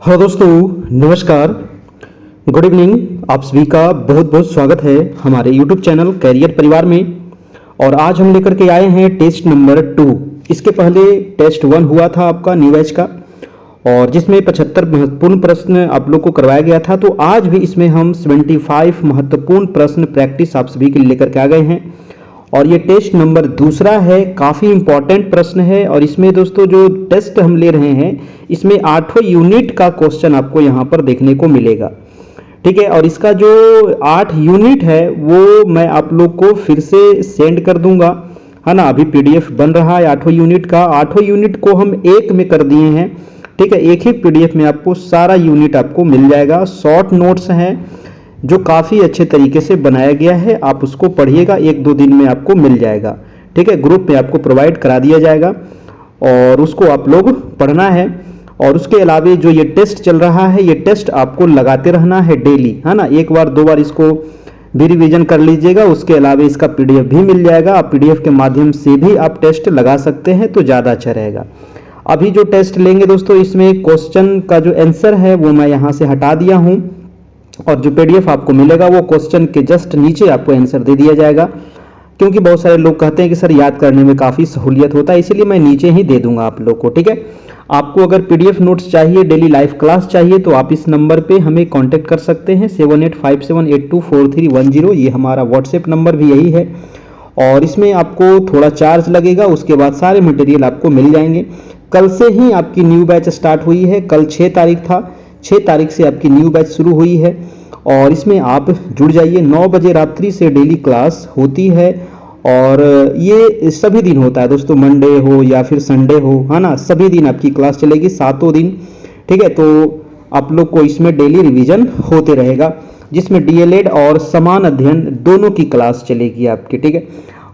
Hello दोस्तों, नमस्कार, good evening. आप सभी का बहुत बहुत स्वागत है हमारे यूट्यूब चैनल कैरियर परिवार में। और आज हम लेकर के आए हैं टेस्ट नंबर 2। इसके पहले टेस्ट 1 हुआ था आपका न्यू बैच का, और जिसमें 75 महत्वपूर्ण प्रश्न आप लोग को करवाया गया था। तो आज भी इसमें हम 75 महत्वपूर्ण प्रश्न प्रैक्टिस आप सभी के लिए लेकर के आ गए हैं। और ये टेस्ट नंबर 2 है, काफ़ी इंपॉर्टेंट प्रश्न है। और इसमें दोस्तों जो टेस्ट हम ले रहे हैं, इसमें 8 यूनिट का क्वेश्चन आपको यहाँ पर देखने को मिलेगा। ठीक है, और इसका जो 8 यूनिट है वो मैं आप लोग को फिर से सेंड कर दूंगा, है ना। अभी पीडीएफ बन रहा है 8 यूनिट का। 8 यूनिट को हम एक में कर दिए हैं। ठीक है, एक ही पीडीएफ में आपको सारा यूनिट आपको मिल जाएगा। शॉर्ट नोट्स हैं जो काफ़ी अच्छे तरीके से बनाया गया है, आप उसको पढ़िएगा, 1-2 दिन में आपको मिल जाएगा। ठीक है, ग्रुप में आपको प्रोवाइड करा दिया जाएगा और उसको आप लोग पढ़ना है। और उसके अलावा जो ये टेस्ट चल रहा है, ये टेस्ट आपको लगाते रहना है डेली, है ना। 1 बार 2 बार इसको भी रिवीजन कर लीजिएगा। उसके अलावा इसका पीडीएफ भी मिल जाएगा, आप पीडीएफ के माध्यम से भी आप टेस्ट लगा सकते हैं, तो ज़्यादा अच्छा रहेगा। अभी जो टेस्ट लेंगे दोस्तों, इसमें क्वेश्चन का जो आंसर है वो मैं यहाँ से हटा दिया हूँ, और जो पीडीएफ आपको मिलेगा वो क्वेश्चन के जस्ट नीचे आपको आंसर दे दिया जाएगा। क्योंकि बहुत सारे लोग कहते हैं कि सर याद करने में काफ़ी सहूलियत होता है, इसीलिए मैं नीचे ही दे दूंगा आप लोग को। ठीक है, आपको अगर पीडीएफ नोट्स चाहिए, डेली लाइव क्लास चाहिए, तो आप इस नंबर पे हमें कांटेक्ट कर सकते हैं, 7857824310। ये हमारा व्हाट्सएप नंबर भी यही है। और इसमें आपको थोड़ा चार्ज लगेगा, उसके बाद सारे मटेरियल आपको मिल जाएंगे। कल से ही आपकी न्यू बैच स्टार्ट हुई है, कल 6 तारीख था, 6 तारीख से आपकी न्यू बैच शुरू हुई है। और इसमें आप जुड़ जाइए। 9 बजे रात्रि से डेली क्लास होती है, और ये सभी दिन होता है दोस्तों, मंडे हो या फिर संडे हो, है ना, सभी दिन आपकी क्लास चलेगी, 7 दिन। ठीक है, तो आप लोग को इसमें डेली रिवीजन होते रहेगा, जिसमें डीएलएड और समान अध्ययन दोनों की क्लास चलेगी आपकी। ठीक है,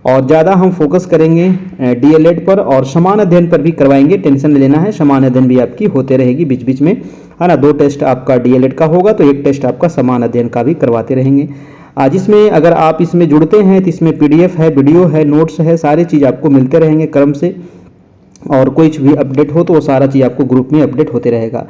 और ज़्यादा हम फोकस करेंगे डीएलएड पर, और समान अध्ययन पर भी करवाएंगे, टेंशन नहीं लेना है। समान अध्ययन भी आपकी होते रहेगी बीच बीच में, है ना। 2 टेस्ट आपका डीएलएड का होगा, तो 1 टेस्ट आपका समान अध्ययन का भी करवाते रहेंगे। जिसमें अगर आप इसमें जुड़ते हैं तो इसमें पीडीएफ है, वीडियो है, नोट्स है, सारी चीज़ आपको मिलते रहेंगे क्रम से। और कुछ भी अपडेट हो तो वो सारा चीज़ आपको ग्रुप में अपडेट होते रहेगा।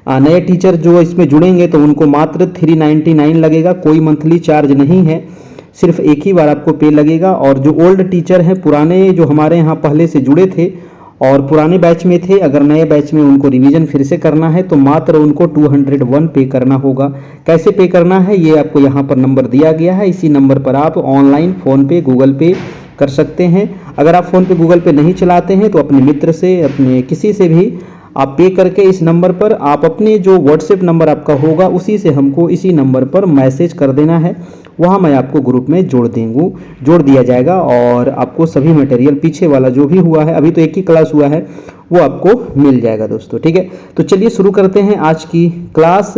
नए टीचर जो इसमें जुड़ेंगे तो उनको मात्र 399 लगेगा, कोई मंथली चार्ज नहीं है, सिर्फ एक ही बार आपको पे लगेगा। और जो ओल्ड टीचर हैं, पुराने जो हमारे यहाँ पहले से जुड़े थे और पुराने बैच में थे, अगर नए बैच में उनको रिवीजन फिर से करना है तो मात्र उनको 201 पे करना होगा। कैसे पे करना है ये आपको यहाँ पर नंबर दिया गया है, इसी नंबर पर आप ऑनलाइन फ़ोन पे, गूगल पे कर सकते हैं। अगर आप फ़ोन पे, गूगल पे नहीं चलाते हैं तो अपने मित्र से, अपने किसी से भी आप पे करके इस नंबर पर आप अपने जो व्हाट्सएप नंबर आपका होगा उसी से हमको इसी नंबर पर मैसेज कर देना है। वहाँ मैं आपको ग्रुप में जोड़ दिया जाएगा, और आपको सभी मटेरियल पीछे वाला जो भी हुआ है, अभी तो एक ही क्लास हुआ है, वो आपको मिल जाएगा दोस्तों। ठीक है, तो चलिए शुरू करते हैं आज की क्लास।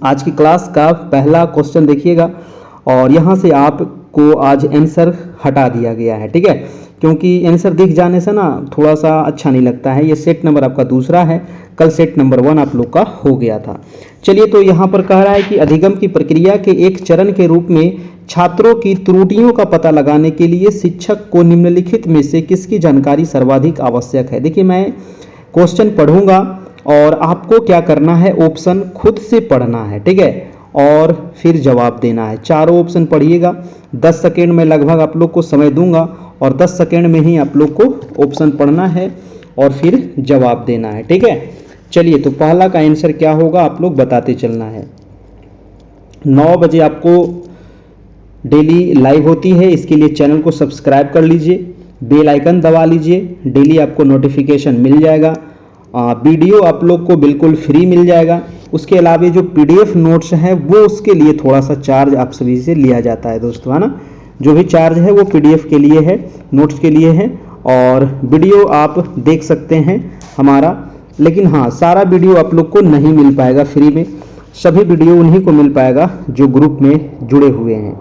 आज की क्लास का पहला क्वेश्चन देखिएगा, और यहाँ से आपको आज आंसर हटा दिया गया है। ठीक है, क्योंकि आंसर दिख जाने से ना थोड़ा सा अच्छा नहीं लगता है। ये सेट नंबर आपका 2 है, कल सेट नंबर 1 आप लोग का हो गया था। चलिए, तो यहाँ पर कह रहा है कि अधिगम की प्रक्रिया के एक चरण के रूप में छात्रों की त्रुटियों का पता लगाने के लिए शिक्षक को निम्नलिखित में से किसकी जानकारी सर्वाधिक आवश्यक है। देखिए, मैं क्वेश्चन पढ़ूंगा और आपको क्या करना है, ऑप्शन खुद से पढ़ना है। ठीक है, और फिर जवाब देना है। चारों ऑप्शन पढ़िएगा। 10 सेकेंड में लगभग आप लोग को समय दूंगा, और 10 सेकेंड में ही आप लोग को ऑप्शन पढ़ना है और फिर जवाब देना है। ठीक है, चलिए, तो पहला का आंसर क्या होगा आप लोग बताते चलना है। 9 बजे आपको डेली लाइव होती है, इसके लिए चैनल को सब्सक्राइब कर लीजिए, बेल आइकन दबा लीजिए, डेली आपको नोटिफिकेशन मिल जाएगा। वीडियो आप लोग को बिल्कुल फ्री मिल जाएगा। उसके अलावा जो पीडीएफ नोट्स हैं वो उसके लिए थोड़ा सा चार्ज आप सभी से लिया जाता है दोस्तों, है ना। जो भी चार्ज है वो पीडीएफ के लिए है, नोट्स के लिए है, और वीडियो आप देख सकते हैं हमारा। लेकिन हाँ, सारा वीडियो आप लोग को नहीं मिल पाएगा फ्री में, सभी वीडियो उन्हीं को मिल पाएगा जो ग्रुप में जुड़े हुए हैं।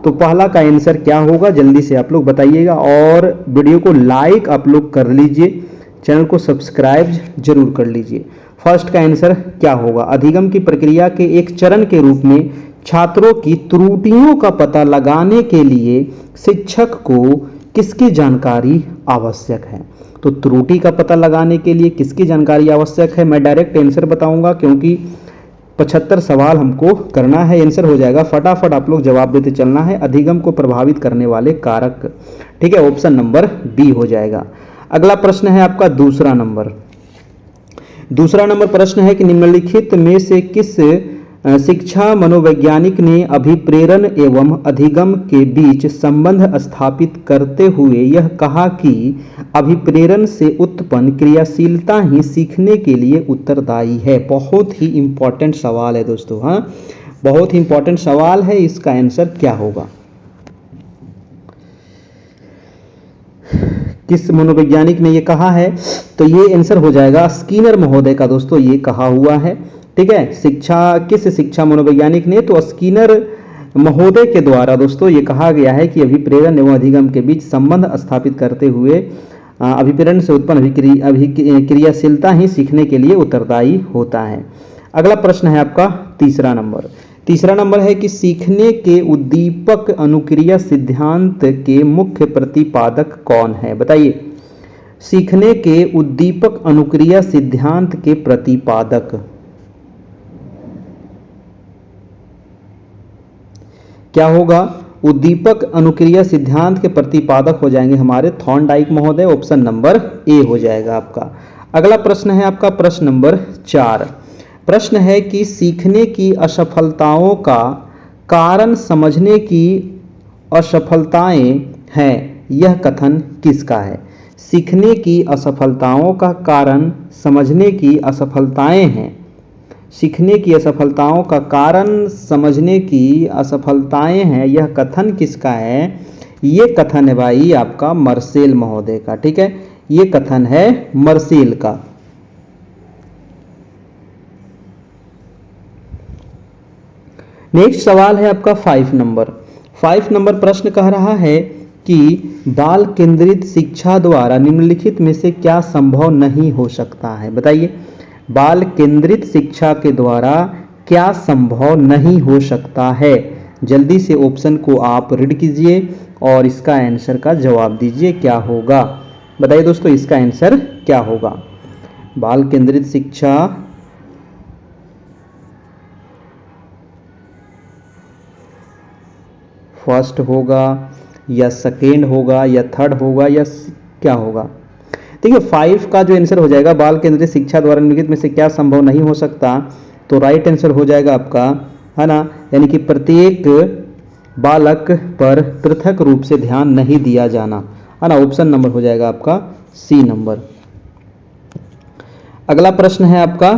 तो पहला का आंसर क्या होगा जल्दी से आप लोग बताइएगा, और वीडियो को लाइक आप लोग कर लीजिए, चैनल को सब्सक्राइब जरूर कर लीजिए। फर्स्ट का आंसर क्या होगा, अधिगम की प्रक्रिया के एक चरण के रूप में छात्रों की त्रुटियों का पता लगाने के लिए शिक्षक को किसकी जानकारी आवश्यक है। तो त्रुटि का पता लगाने के लिए किसकी जानकारी आवश्यक है, मैं डायरेक्ट आंसर बताऊंगा क्योंकि 75 सवाल हमको करना है। आंसर हो जाएगा, फटाफट आप लोग जवाब देते चलना है। अधिगम को प्रभावित करने वाले कारक, ठीक है, ऑप्शन नंबर बी हो जाएगा। अगला प्रश्न है आपका दूसरा नंबर प्रश्न है कि निम्नलिखित में से किस शिक्षा मनोवैज्ञानिक ने अभिप्रेरण एवं अधिगम के बीच संबंध स्थापित करते हुए यह कहा कि अभिप्रेरण से उत्पन्न क्रियाशीलता ही सीखने के लिए उत्तरदायी है। बहुत ही इंपॉर्टेंट सवाल है दोस्तों, हाँ, बहुत ही इंपॉर्टेंट सवाल है। इसका आंसर क्या होगा, किस मनोवैज्ञानिक ने ये कहा है, तो ये आंसर हो जाएगा स्किनर महोदय का दोस्तों, ये कहा हुआ है, ठीक है। किस शिक्षा मनोवैज्ञानिक ने, तो स्किनर महोदय के द्वारा दोस्तों ये कहा गया है कि अभिप्रेरण एवं अधिगम के बीच संबंध स्थापित करते हुए अभिप्रेरण से उत्पन्न क्रियाशीलता ही सीखने के लिए उत्तरदायी होता है। अगला प्रश्न है आपका तीसरा नंबर है कि सीखने के उद्दीपक अनुक्रिया सिद्धांत के मुख्य प्रतिपादक कौन है, बताइए। सीखने के उद्दीपक अनुक्रिया सिद्धांत के प्रतिपादक क्या होगा, उद्दीपक अनुक्रिया सिद्धांत के प्रतिपादक हो जाएंगे हमारे थॉर्नडाइक महोदय, ऑप्शन नंबर ए हो जाएगा आपका। अगला प्रश्न है आपका प्रश्न नंबर 4। प्रश्न है कि सीखने की असफलताओं का कारण समझने की असफलताएं हैं, यह कथन किसका है। सीखने की असफलताओं का कारण समझने की असफलताएं हैं, सीखने की असफलताओं का कारण समझने की असफलताएं हैं, यह कथन किसका है। ये कथन है भाई आपका मर्सेल महोदय का, ठीक है, ये कथन है मर्सेल का। नेक्स्ट सवाल है आपका 5 नंबर प्रश्न कह रहा है कि बाल केंद्रित शिक्षा द्वारा निम्नलिखित में से क्या संभव नहीं हो सकता है, बताइए। बाल केंद्रित शिक्षा के द्वारा क्या संभव नहीं हो सकता है। जल्दी से ऑप्शन को आप रीड कीजिए और इसका आंसर का जवाब दीजिए, क्या होगा, बताइए दोस्तों इसका आंसर क्या होगा। बाल केंद्रित शिक्षा फर्स्ट होगा या सेकेंड होगा या थर्ड होगा या क्या होगा। देखिए 5 का जो आंसर हो जाएगा, बाल केंद्रित शिक्षा द्वारा निम्नलिखित में से क्या संभव नहीं हो सकता, तो राइट आंसर हो जाएगा आपका, है ना, यानी कि प्रत्येक बालक पर पृथक रूप से ध्यान नहीं दिया जाना, है ना, ऑप्शन नंबर हो जाएगा आपका सी नंबर। अगला प्रश्न है आपका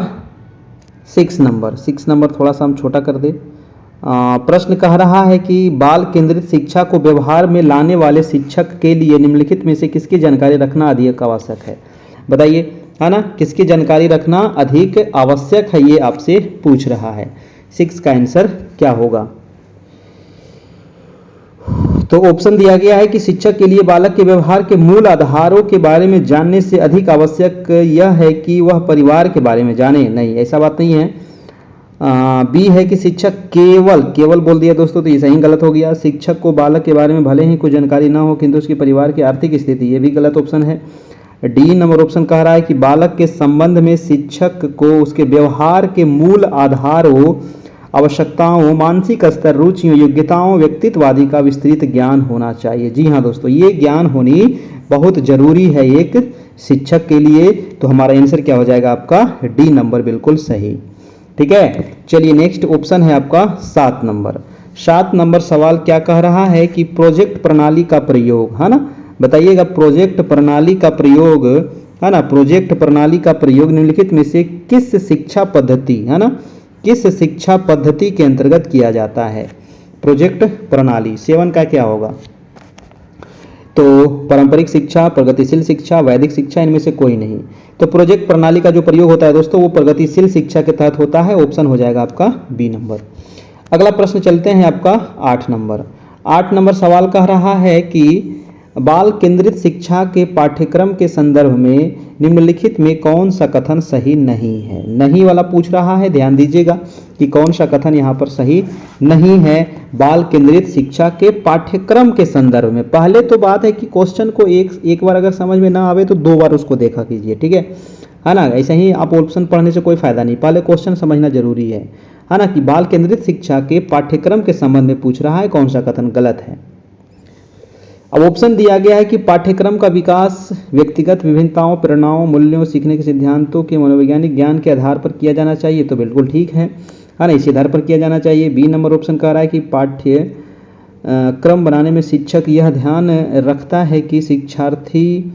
6 नंबर थोड़ा सा हम छोटा कर दे। प्रश्न कह रहा है कि बाल केंद्रित शिक्षा को व्यवहार में लाने वाले शिक्षक के लिए निम्नलिखित में से किसकी जानकारी रखना अधिक आवश्यक है, बताइए, है ना, किसकी जानकारी रखना अधिक आवश्यक है, ये आपसे पूछ रहा है। 6 का आंसर क्या होगा, तो ऑप्शन दिया गया है कि शिक्षक के लिए बालक के व्यवहार के मूल आधारों के बारे में जानने से अधिक आवश्यक यह है कि वह परिवार के बारे में जाने, नहीं, ऐसा बात नहीं है। बी है कि शिक्षक केवल बोल दिया दोस्तों, तो ये सही गलत हो गया। शिक्षक को बालक के बारे में भले ही कोई जानकारी ना हो किंतु उसके परिवार की आर्थिक स्थिति, ये भी गलत ऑप्शन है। डी नंबर ऑप्शन कह रहा है कि बालक के संबंध में शिक्षक को उसके व्यवहार के मूल आधारों, आवश्यकताओं, मानसिक स्तर, रुचियों, योग्यताओं, व्यक्तित्व आदि का विस्तृत ज्ञान होना चाहिए। जी हाँ दोस्तों, ये ज्ञान होनी बहुत जरूरी है एक शिक्षक के लिए। तो हमारा आंसर क्या हो जाएगा आपका डी नंबर, बिल्कुल सही, ठीक है। चलिए नेक्स्ट ऑप्शन है आपका 7 नंबर सवाल क्या कह रहा है कि प्रोजेक्ट प्रणाली का प्रयोग, है ना, बताइएगा। प्रोजेक्ट प्रणाली का प्रयोग, है ना, प्रोजेक्ट प्रणाली का प्रयोग निम्नलिखित में से किस शिक्षा पद्धति, है ना, किस शिक्षा पद्धति के अंतर्गत किया जाता है। प्रोजेक्ट प्रणाली 7 का क्या होगा, तो पारंपरिक शिक्षा, प्रगतिशील शिक्षा, वैदिक शिक्षा, इनमें से कोई नहीं। तो प्रोजेक्ट प्रणाली का जो प्रयोग होता है दोस्तों वो प्रगतिशील शिक्षा के तहत होता है, ऑप्शन हो जाएगा आपका बी नंबर। अगला प्रश्न चलते हैं आपका 8 नंबर सवाल कह रहा है कि बाल केंद्रित शिक्षा के पाठ्यक्रम के संदर्भ में निम्नलिखित में कौन सा कथन सही नहीं है। नहीं वाला पूछ रहा है, ध्यान दीजिएगा कि कौन सा कथन यहाँ पर सही नहीं है। बाल केंद्रित शिक्षा के पाठ्यक्रम के संदर्भ में, पहले तो बात है कि क्वेश्चन को एक बार अगर समझ में ना आवे तो 2 बार उसको देखा कीजिए, ठीक है ना। ऐसे ही आप ऑप्शन पढ़ने से कोई फायदा नहीं, पहले क्वेश्चन समझना जरूरी है ना। कि बाल केंद्रित शिक्षा के पाठ्यक्रम के संबंध में पूछ रहा है, कौन सा कथन गलत है। अब ऑप्शन दिया गया है कि पाठ्यक्रम का विकास व्यक्तिगत विभिन्नताओं, प्रेरणाओं, मूल्यों, सीखने के सिद्धांतों के मनोवैज्ञानिक ज्ञान के आधार पर किया जाना चाहिए, तो बिल्कुल ठीक है ना, इसी आधार पर किया जाना चाहिए। बी नंबर ऑप्शन कह रहा है कि पाठ्य क्रम बनाने में शिक्षक यह ध्यान रखता है कि शिक्षार्थी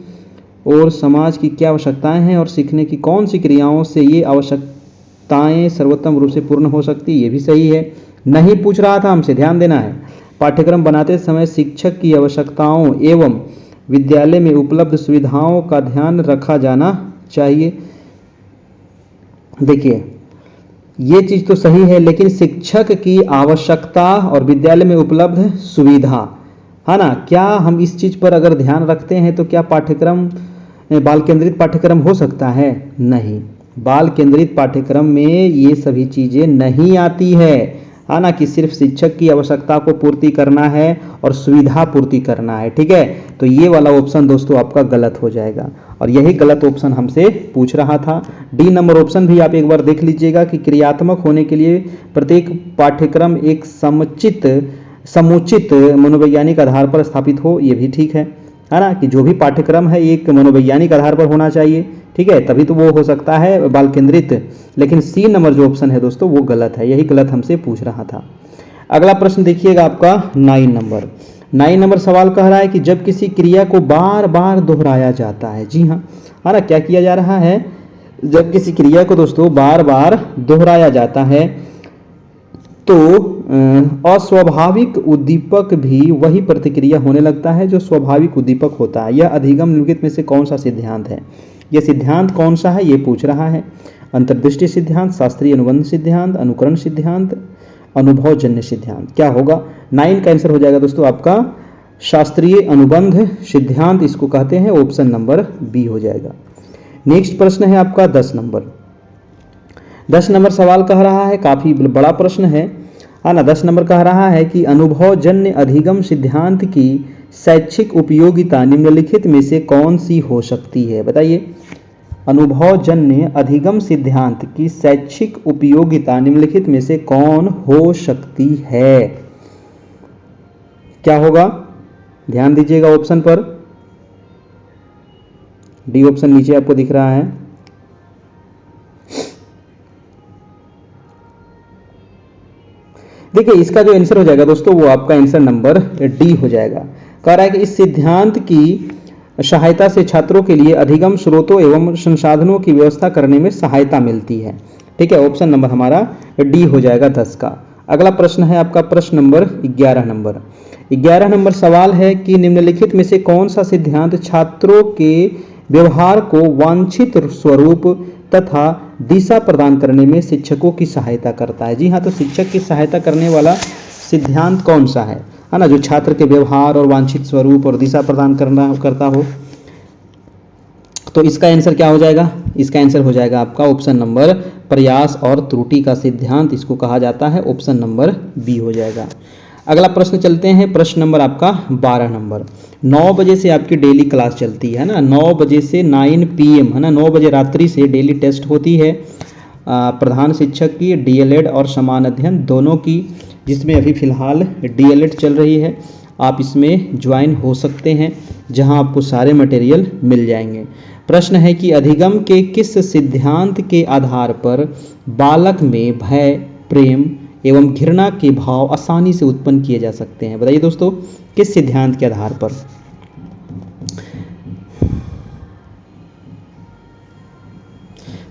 और समाज की क्या आवश्यकताएं हैं और सीखने की कौन सी क्रियाओं से ये आवश्यकताएं सर्वोत्तम रूप से पूर्ण हो सकती, ये भी सही है। नहीं पूछ रहा था हमसे, ध्यान देना है। पाठ्यक्रम बनाते समय शिक्षक की आवश्यकताओं एवं विद्यालय में उपलब्ध सुविधाओं का ध्यान रखा जाना चाहिए। देखिए ये चीज तो सही है, लेकिन शिक्षक की आवश्यकता और विद्यालय में उपलब्ध सुविधा, है ना, क्या हम इस चीज पर अगर ध्यान रखते हैं तो क्या पाठ्यक्रम बाल केंद्रित पाठ्यक्रम हो सकता है? नहीं, बाल केंद्रित पाठ्यक्रम में ये सभी चीजें नहीं आती है ना, कि सिर्फ शिक्षक की आवश्यकता को पूर्ति करना है और सुविधा पूर्ति करना है, ठीक है। तो ये वाला ऑप्शन दोस्तों आपका गलत हो जाएगा, और यही गलत ऑप्शन हमसे पूछ रहा था। डी नंबर ऑप्शन भी आप एक बार देख लीजिएगा कि क्रियात्मक होने के लिए प्रत्येक पाठ्यक्रम एक समुचित मनोवैज्ञानिक आधार पर स्थापित हो, ये भी ठीक है ना, कि जो भी पाठ्यक्रम है एक मनोवैज्ञानिक आधार पर होना चाहिए, ठीक है, तभी तो वो हो सकता है बाल केंद्रित। लेकिन सी नंबर जो ऑप्शन है दोस्तों वो गलत है, यही गलत हमसे पूछ रहा था। अगला प्रश्न देखिएगा आपका 9 नंबर सवाल कह रहा है कि जब किसी क्रिया को बार बार दोहराया जाता है, जी हाँ, है ना, क्या किया जा रहा है, जब किसी क्रिया को दोस्तों बार बार दोहराया जाता है तो अस्वाभाविक उद्दीपक भी वही प्रतिक्रिया होने लगता है जो स्वाभाविक उद्दीपक होता है। यह अधिगम निम्नलिखित में से कौन सा सिद्धांत है? यह सिद्धांत कौन सा है ये पूछ रहा है। अंतर्दृष्टि सिद्धांत, शास्त्रीय अनुबंध सिद्धांत, अनुकरण सिद्धांत, अनुभवजन्य सिद्धांत, क्या होगा? 9 का आंसर हो जाएगा दोस्तों आपका शास्त्रीय अनुबंध सिद्धांत, इसको कहते हैं, ऑप्शन नंबर बी हो जाएगा। नेक्स्ट प्रश्न है आपका 10 नंबर। 10 नंबर सवाल कह रहा है, काफी बड़ा प्रश्न है ना। 10 नंबर कह रहा है कि अनुभवजन्य अधिगम सिद्धांत की शैक्षिक उपयोगिता निम्नलिखित में से कौन सी हो सकती है? बताइए, अनुभवजन्य अधिगम सिद्धांत की शैक्षिक उपयोगिता निम्नलिखित में से कौन हो सकती है? क्या होगा? ध्यान दीजिएगा ऑप्शन पर। डी ऑप्शन नीचे आपको दिख रहा है। देखिए इसका जो आंसर हो जाएगा दोस्तों वो आपका आंसर नंबर डी हो जाएगा। कह रहा है कि इस सिद्धांत की सहायता से छात्रों के लिए अधिगम स्रोतों एवं संसाधनों की व्यवस्था करने में सहायता मिलती है, ठीक है, ऑप्शन नंबर हमारा डी हो जाएगा 10 का। अगला प्रश्न है आपका प्रश्न नंबर 11 नंबर। 11 नंबर सवाल है कि निम्नलिखित में से कौन सा सिद्धांत छात्रों के व्यवहार को वांछित स्वरूप तथा दिशा प्रदान करने में शिक्षकों की सहायता करता है? जी हाँ, तो शिक्षक की सहायता करने वाला सिद्धांत कौन सा है ना, जो छात्र के व्यवहार और वांछित स्वरूप और दिशा प्रदान करता हो। तो इसका आंसर क्या हो जाएगा? इसका आंसर हो जाएगा आपका ऑप्शन नंबर प्रयास और त्रुटि का सिद्धांत, इसको कहा जाता है, ऑप्शन नंबर बी हो जाएगा। अगला प्रश्न चलते हैं, प्रश्न नंबर आपका 12 नंबर। 9 बजे से आपकी डेली क्लास चलती है ना, 9 बजे से 9 PM है ना, 9 बजे रात्रि से डेली टेस्ट होती है प्रधान शिक्षक की, DLED और समान अध्ययन दोनों की, जिसमें अभी फिलहाल DLED चल रही है। आप इसमें ज्वाइन हो सकते हैं, जहां आपको सारे मटेरियल मिल जाएंगे। प्रश्न है कि अधिगम के किस सिद्धांत के आधार पर बालक में भय, प्रेम एवं घृणा के भाव आसानी से उत्पन्न किए जा सकते हैं? बताइए दोस्तों, किस सिद्धांत के आधार पर?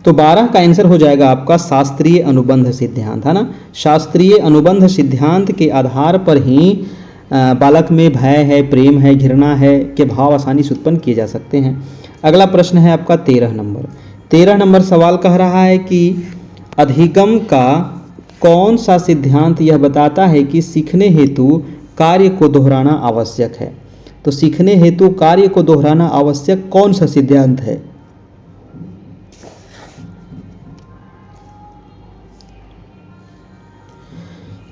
तो 12 का आंसर हो जाएगा आपका शास्त्रीय अनुबंध सिद्धांत, है ना। शास्त्रीय अनुबंध सिद्धांत के आधार पर ही बालक में भय है, प्रेम है, घृणा है के भाव आसानी से उत्पन्न किए जा सकते हैं। अगला प्रश्न है आपका 13 नंबर। 13 नंबर सवाल कह रहा है कि अधिगम का कौन सा सिद्धांत यह बताता है कि सीखने हेतु कार्य को दोहराना आवश्यक है? तो सीखने हेतु कार्य को दोहराना आवश्यक कौन सा सिद्धांत है?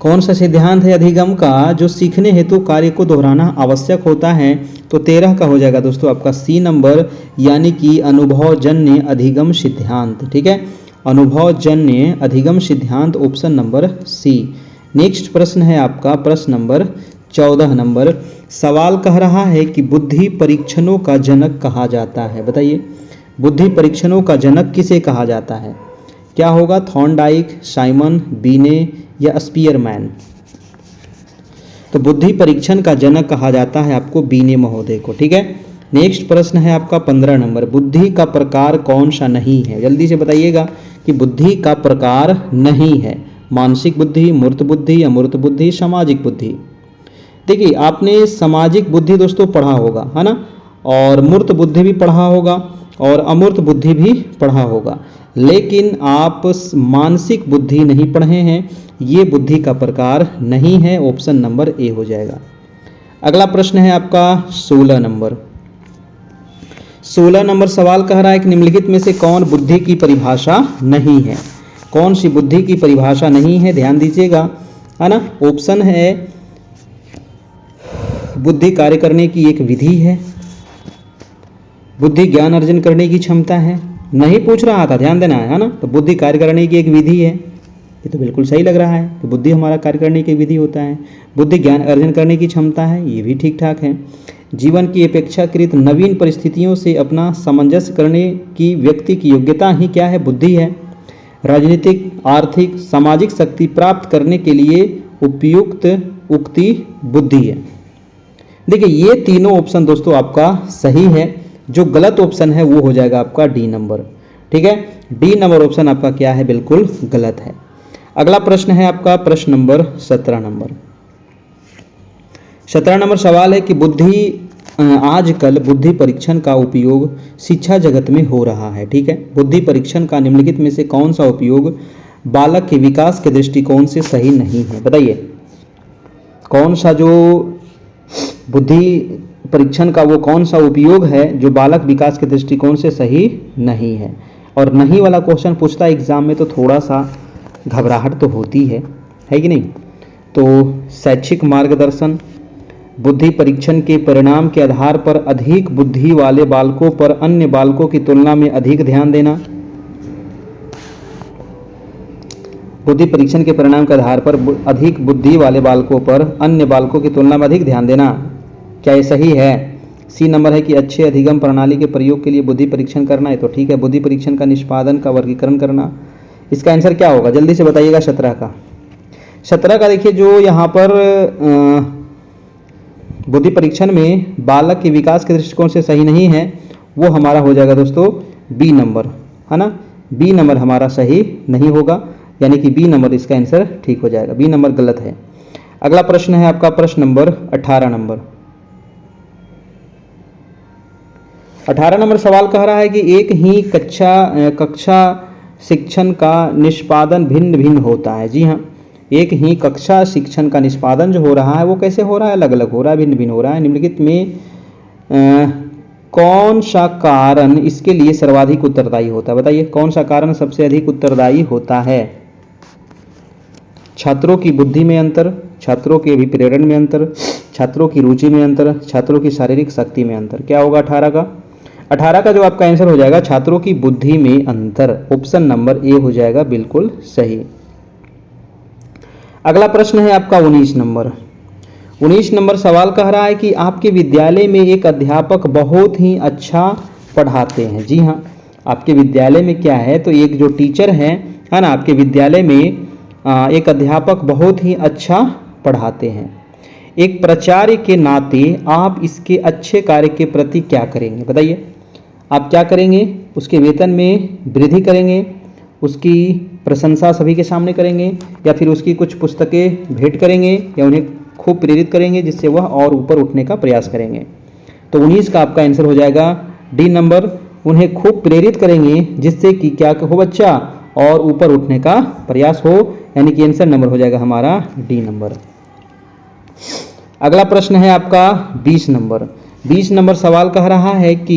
कौन सा सिद्धांत है अधिगम का जो सीखने हेतु कार्य को दोहराना आवश्यक होता है? तो 13 का हो जाएगा दोस्तों आपका सी नंबर, यानी कि अनुभवजन्य अधिगम सिद्धांत। ठीक है, अनुभवजन्य अधिगम सिद्धांत, ऑप्शन नंबर सी। नेक्स्ट प्रश्न है आपका प्रश्न नंबर 14 नंबर। सवाल कह रहा है कि बुद्धि परीक्षणों का जनक कहा जाता है। बताइए, बुद्धि परीक्षणों का जनक किसे कहा जाता है? क्या होगा? थॉर्नडाइक, साइमन, बीने या स्पीयरमैन? तो बुद्धि परीक्षण का जनक कहा जाता है आपको बीने महोदय को। ठीक है, नेक्स्ट प्रश्न है आपका 15 नंबर। बुद्धि का प्रकार कौन सा नहीं है? जल्दी से बताइएगा कि बुद्धि का प्रकार नहीं है। मानसिक बुद्धि, मूर्त बुद्धि, अमूर्त बुद्धि, सामाजिक बुद्धि। देखिए, आपने सामाजिक बुद्धि दोस्तों पढ़ा होगा, है ना, और मूर्त बुद्धि भी पढ़ा होगा और अमूर्त बुद्धि भी पढ़ा होगा, लेकिन आप मानसिक बुद्धि नहीं पढ़े हैं। ये बुद्धि का प्रकार नहीं है, ऑप्शन नंबर ए हो जाएगा। अगला प्रश्न है आपका 16 नंबर। 16 नंबर सवाल कह रहा है कि निम्नलिखित में से कौन बुद्धि की परिभाषा नहीं है? कौन सी बुद्धि की परिभाषा नहीं है? ध्यान दीजिएगा, है ना। ऑप्शन है बुद्धि कार्य करने की एक विधि है, बुद्धि ज्ञान अर्जन करने की क्षमता है। नहीं पूछ रहा था, ध्यान देना है ना। तो बुद्धि कार्य करने की एक विधि है, ये तो बिल्कुल सही लग रहा है कि बुद्धि हमारा कार्य करने की विधि होता है। बुद्धि ज्ञान अर्जन करने की क्षमता है, ये भी ठीक ठाक है। जीवन की अपेक्षाकृत नवीन परिस्थितियों से अपना सामंजस्य करने की व्यक्ति की योग्यता ही क्या है? बुद्धि है। राजनीतिक, आर्थिक, सामाजिक शक्ति प्राप्त करने के लिए उपयुक्त उक्ति बुद्धि है। देखिए, ये तीनों ऑप्शन दोस्तों आपका सही है। जो गलत ऑप्शन है वो हो जाएगा आपका डी नंबर। ठीक है, डी नंबर ऑप्शन आपका क्या है? बिल्कुल गलत है। अगला प्रश्न है आपका प्रश्न नंबर 17 नंबर। 17 नंबर सवाल है कि आजकल बुद्धि परीक्षण का उपयोग शिक्षा जगत में हो रहा है। ठीक है, बुद्धि परीक्षण का निम्नलिखित में से कौन सा उपयोग बालक के विकास के दृष्टिकोण से सही नहीं है? बताइए, कौन सा जो बुद्धि परीक्षण का वो कौन सा उपयोग है जो बालक विकास के दृष्टिकोण से सही नहीं है? और नहीं वाला क्वेश्चन पूछता है एग्जाम में तो थोड़ा सा घबराहट तो होती है कि नहीं। तो शैक्षिक मार्गदर्शन, बुद्धि परीक्षण के परिणाम के आधार पर अधिक बुद्धि वाले बालकों पर अन्य बालकों की तुलना में अधिक ध्यान देना, बुद्धि परीक्षण के परिणाम के आधार पर अधिक बुद्धि वाले बालकों पर अन्य बालकों की तुलना में अधिक ध्यान देना, क्या ये सही है? सी नंबर है कि अच्छे अधिगम प्रणाली के प्रयोग के लिए बुद्धि परीक्षण करना है, तो ठीक है। बुद्धि परीक्षण का निष्पादन का वर्गीकरण करना, इसका आंसर क्या होगा? जल्दी से बताइएगा। 17 का देखिए, जो यहाँ पर बुद्धि परीक्षण में बालक के विकास के दृष्टिकोण से सही नहीं है, वो हमारा हो जाएगा दोस्तों बी नंबर, है ना। बी नंबर हमारा सही नहीं होगा, यानी कि बी नंबर इसका आंसर ठीक हो जाएगा, बी नंबर गलत है। अगला प्रश्न है आपका प्रश्न नंबर 18 नंबर। 18 नंबर सवाल कह रहा है कि एक ही कक्षा शिक्षण का निष्पादन भिन्न भिन्न होता है। जी हाँ, एक ही कक्षा शिक्षण का निष्पादन जो हो रहा है वो कैसे हो रहा है? अलग अलग हो रहा है, भिन्न भिन्न हो रहा है। निम्नलिखित में कौन सा कारण इसके लिए सर्वाधिक उत्तरदायी होता है? बताइए, कौन सा कारण सबसे अधिक उत्तरदायी होता है? छात्रों की बुद्धि में अंतर, छात्रों के अभिप्रेरण में अंतर, छात्रों की रुचि में अंतर, छात्रों की शारीरिक शक्ति में अंतर। क्या होगा 18 का? 18 का जो आपका आंसर हो जाएगा छात्रों की बुद्धि में अंतर, ऑप्शन नंबर ए हो जाएगा बिल्कुल सही। अगला प्रश्न है आपका 19 नंबर। 19 नंबर सवाल कह रहा है कि आपके विद्यालय में एक अध्यापक बहुत ही अच्छा पढ़ाते हैं। जी हाँ, आपके विद्यालय में क्या है? तो एक जो टीचर है ना, आपके विद्यालय में एक अध्यापक बहुत ही अच्छा पढ़ाते हैं। एक प्राचार्य के नाते आप इसके अच्छे कार्य के प्रति क्या करेंगे? बताइए, आप क्या करेंगे? उसके वेतन में वृद्धि करेंगे, उसकी प्रशंसा सभी के सामने करेंगे, या फिर उसकी कुछ पुस्तकें भेंट करेंगे, या उन्हें खूब प्रेरित करेंगे जिससे वह और ऊपर उठने का प्रयास करेंगे? तो 19 का आपका आंसर हो जाएगा डी नंबर, उन्हें खूब प्रेरित करेंगे जिससे कि क्या हो बच्चा, और ऊपर उठने का प्रयास हो, यानी कि आंसर नंबर हो जाएगा हमारा डी नंबर। अगला प्रश्न है आपका 20 नंबर। 20 नंबर सवाल कह रहा है कि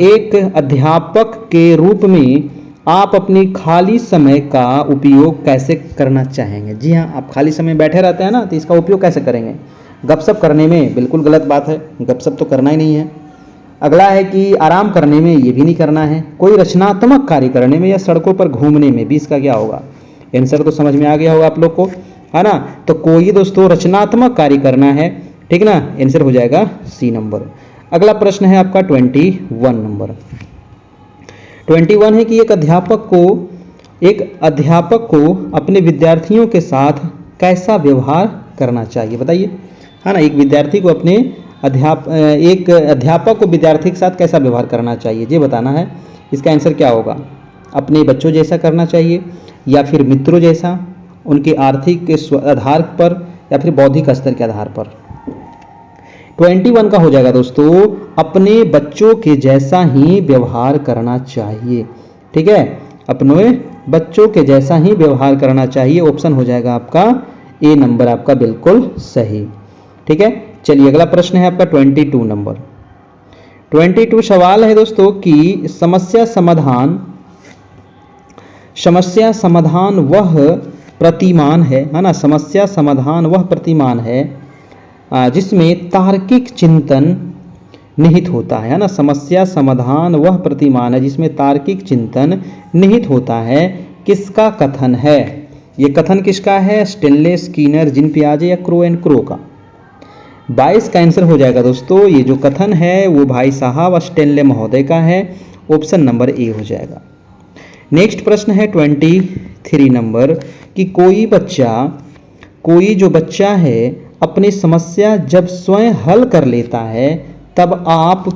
एक अध्यापक के रूप में आप अपनी खाली समय का उपयोग कैसे करना चाहेंगे। जी हाँ, आप खाली समय बैठे रहते हैं ना, तो इसका उपयोग कैसे करेंगे। गपशप करने में बिल्कुल गलत बात है, गपशप तो करना ही नहीं है। अगला है कि आराम करने में, ये भी नहीं करना है। कोई रचनात्मक कार्य करने में या सड़कों पर घूमने में, 20 का क्या होगा। आंसर तो समझ में आ गया होगा आप लोग को, है ना। तो कोई दोस्तों रचनात्मक कार्य करना है, ठीक ना। आंसर हो जाएगा सी नंबर। अगला प्रश्न है आपका 21 नंबर। 21 है कि एक अध्यापक को अपने विद्यार्थियों के साथ कैसा व्यवहार करना चाहिए, बताइए, है ना। एक अध्यापक को विद्यार्थी के साथ कैसा व्यवहार करना चाहिए, ये बताना है। इसका आंसर क्या होगा। अपने बच्चों जैसा करना चाहिए, या फिर मित्रों जैसा, उनके आर्थिक के आधार पर, या फिर बौद्धिक स्तर के आधार पर। 21 का हो जाएगा दोस्तों, अपने बच्चों के जैसा ही व्यवहार करना चाहिए, ठीक है। अपने बच्चों के जैसा ही व्यवहार करना चाहिए। ऑप्शन हो जाएगा आपका ए नंबर, आपका बिल्कुल सही, ठीक है। चलिए अगला प्रश्न है आपका 22 नंबर। 22 सवाल है दोस्तों कि समस्या समाधान वह प्रतिमान है ना। समस्या समाधान वह प्रतिमान है जिसमें तार्किक चिंतन निहित होता है ना। समस्या समाधान वह प्रतिमान है जिसमें तार्किक चिंतन निहित होता है, किसका कथन है। ये कथन किसका है, स्टेनले, स्कीनर, जीन पियाजे या क्रो एंड क्रो का। 22 का आंसर हो जाएगा दोस्तों, ये जो कथन है वो भाई साहब स्टेनले महोदय का है। ऑप्शन नंबर ए हो जाएगा। नेक्स्ट प्रश्न है 23 नंबर कि कोई जो बच्चा है अपनी समस्या जब स्वयं हल कर लेता है तब आप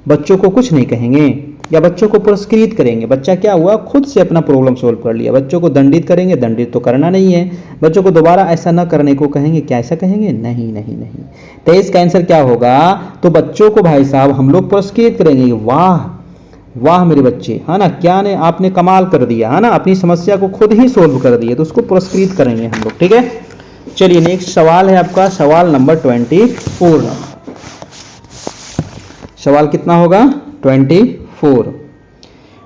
बच्चों को कुछ नहीं कहेंगे या बच्चों को पुरस्कृत करेंगे। बच्चा क्या हुआ, खुद से अपना प्रॉब्लम सॉल्व कर लिया। बच्चों को दंडित करेंगे, दंडित तो करना नहीं है। बच्चों को दोबारा ऐसा न करने को कहेंगे, क्या ऐसा कहेंगे, नहीं नहीं नहीं। 23 का आंसर क्या होगा, तो बच्चों को भाई साहब हम लोग पुरस्कृत करेंगे। वाह वाह मेरे बच्चे, है ना, क्या ने आपने कमाल कर दिया, है ना, अपनी समस्या को खुद ही सोल्व कर दिया, तो उसको पुरस्कृत करेंगे हम लोग, ठीक है। चलिए नेक्स्ट सवाल है आपका सवाल नंबर 24। सवाल कितना होगा,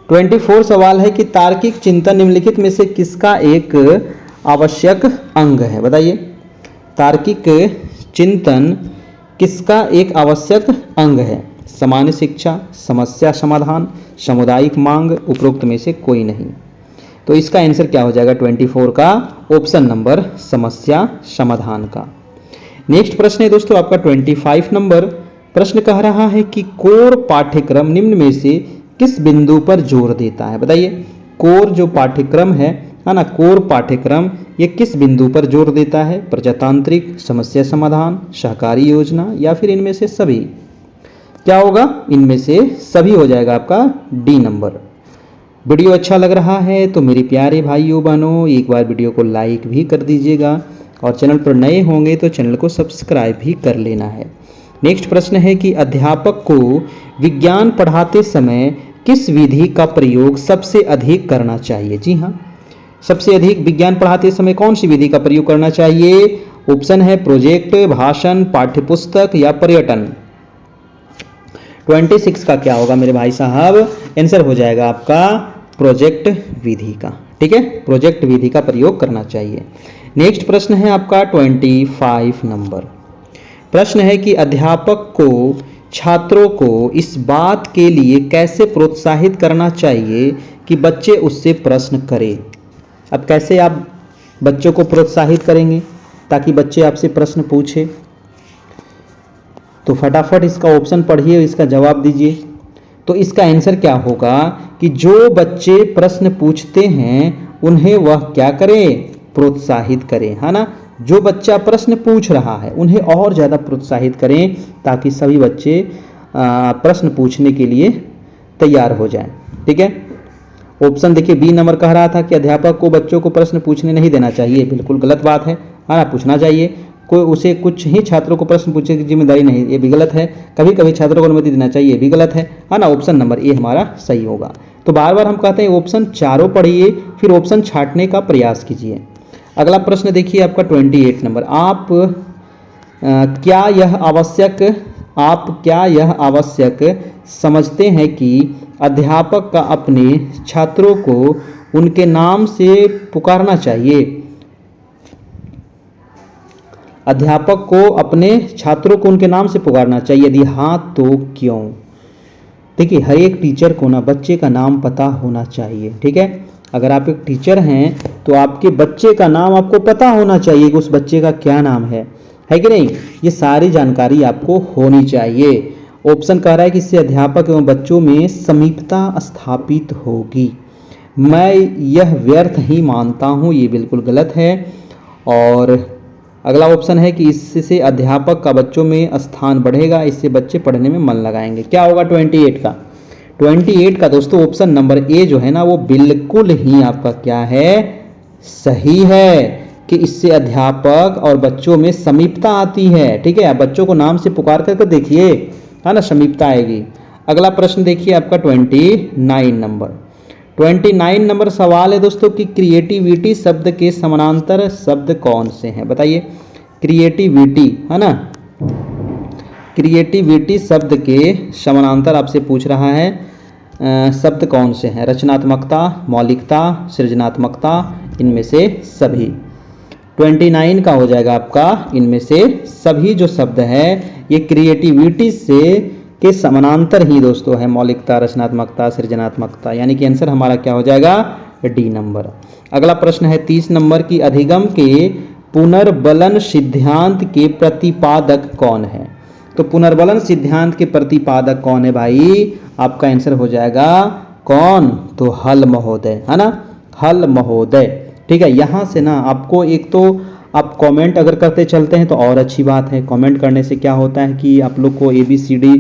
24 सवाल है कि तार्किक चिंतन निम्नलिखित में से किसका एक आवश्यक अंग है, बताइए। तार्किक चिंतन किसका एक आवश्यक अंग है। सामान्य शिक्षा, समस्या समाधान, सामुदायिक मांग, उपरोक्त में से कोई नहीं। तो इसका आंसर क्या हो जाएगा 24 का, ऑप्शन नंबर समस्या समाधान का। नेक्स्ट प्रश्न है दोस्तों आपका 25 नंबर। प्रश्न कह रहा है कि कोर पाठ्यक्रम निम्न में से किस बिंदु पर जोर देता है, बताइए। कोर जो पाठ्यक्रम है ना, कोर पाठ्यक्रम ये किस बिंदु पर जोर देता है। प्रजातांत्रिक, समस्या समाधान, सहकारी योजना, या फिर इनमें से सभी। क्या होगा, इनमें से सभी हो जाएगा आपका डी नंबर। वीडियो अच्छा लग रहा है तो मेरे प्यारे भाइयों बहनों एक बार वीडियो को लाइक भी कर दीजिएगा, और चैनल पर नए होंगे तो चैनल को सब्सक्राइब भी कर लेना है। नेक्स्ट प्रश्न है कि अध्यापक को विज्ञान पढ़ाते समय किस विधि का प्रयोग सबसे अधिक करना चाहिए। जी हाँ, सबसे अधिक विज्ञान पढ़ाते समय कौन सी विधि का प्रयोग करना चाहिए। ऑप्शन है प्रोजेक्ट, भाषण, पाठ्यपुस्तक या पर्यटन। 26 का क्या होगा मेरे भाई साहब, आंसर हो जाएगा आपका प्रोजेक्ट विधि का, ठीक है। प्रोजेक्ट विधि का प्रयोग करना चाहिए। नेक्स्ट प्रश्न है आपका 25 नंबर। प्रश्न है कि अध्यापक को छात्रों को इस बात के लिए कैसे प्रोत्साहित करना चाहिए कि बच्चे उससे प्रश्न करें। अब कैसे आप बच्चों को प्रोत्साहित करेंगे ताकि बच्चे आपसे प्रश्न पूछे, तो फटाफट इसका ऑप्शन पढ़िए, इसका जवाब दीजिए। तो इसका आंसर क्या होगा कि जो बच्चे प्रश्न पूछते हैं उन्हें वह क्या करें, प्रोत्साहित करें, है ना। जो बच्चा प्रश्न पूछ रहा है उन्हें और ज़्यादा प्रोत्साहित करें ताकि सभी बच्चे प्रश्न पूछने के लिए तैयार हो जाएं, ठीक है। ऑप्शन देखिए बी नंबर कह रहा था कि अध्यापक को बच्चों को प्रश्न पूछने नहीं देना चाहिए, बिल्कुल गलत बात है ना, पूछना चाहिए। कोई उसे कुछ ही छात्रों को प्रश्न पूछने की जिम्मेदारी नहीं, ये भी गलत है। कभी कभी छात्रों को अनुमति देना चाहिए, ये भी गलत है ना। ऑप्शन नंबर ए हमारा सही होगा। तो बार बार हम कहते हैं ऑप्शन चारों पढ़िए, फिर ऑप्शन छांटने का प्रयास कीजिए। अगला प्रश्न देखिए आपका 28 नंबर। आप क्या यह आवश्यक समझते हैं कि अध्यापक का अपने छात्रों को उनके नाम से पुकारना चाहिए? अध्यापक को अपने छात्रों को उनके नाम से पुकारना चाहिए, यदि हाँ तो क्यों? देखिए, हर एक टीचर को ना बच्चे का नाम पता होना चाहिए, ठीक है। अगर आप एक टीचर हैं तो आपके बच्चे का नाम आपको पता होना चाहिए कि उस बच्चे का क्या नाम है कि नहीं? ये सारी जानकारी आपको होनी चाहिए। ऑप्शन कह रहा है कि इससे अध्यापक एवं बच्चों में समीपता स्थापित होगी। मैं यह व्यर्थ ही मानता हूँ, ये बिल्कुल गलत है। और अगला ऑप्शन है कि इससे अध्यापक का बच्चों में स्थान बढ़ेगा, इससे बच्चे पढ़ने में मन लगाएंगे। क्या होगा 28 का? 28 का दोस्तों ऑप्शन नंबर ए जो है ना, वो बिल्कुल ही आपका क्या है, सही है कि इससे अध्यापक और बच्चों में समीपता आती है, ठीक है। आप बच्चों को नाम से पुकार करके देखिए, है ना, समीपता आएगी। अगला प्रश्न देखिए आपका 29 नंबर सवाल है दोस्तों कि क्रिएटिविटी शब्द के समानांतर शब्द कौन से हैं? बताइए। क्रिएटिविटी, है ना, क्रिएटिविटी शब्द के समानांतर आपसे पूछ रहा है शब्द कौन से हैं? रचनात्मकता, मौलिकता, सृजनात्मकता, इनमें से सभी। 29 का हो जाएगा आपका इनमें से सभी जो शब्द है ये क्रिएटिविटी से के समानांतर ही दोस्तों है, मौलिकता, रचनात्मकता, सृजनात्मकता, यानी कि आंसर हमारा क्या हो जाएगा, डी नंबर। अगला प्रश्न है 30 नंबर की अधिगम के पुनर्बलन सिद्धांत के प्रतिपादक कौन है? तो पुनर्बलन सिद्धांत के प्रतिपादक कौन है भाई? आपका आंसर हो जाएगा कौन? तो हल महोदय, है ना, हल महोदय, ठीक है। यहां से ना आपको एक तो आप कमेंट अगर करते चलते हैं तो और अच्छी बात है। कमेंट करने से क्या होता है कि आप लोग को ABCD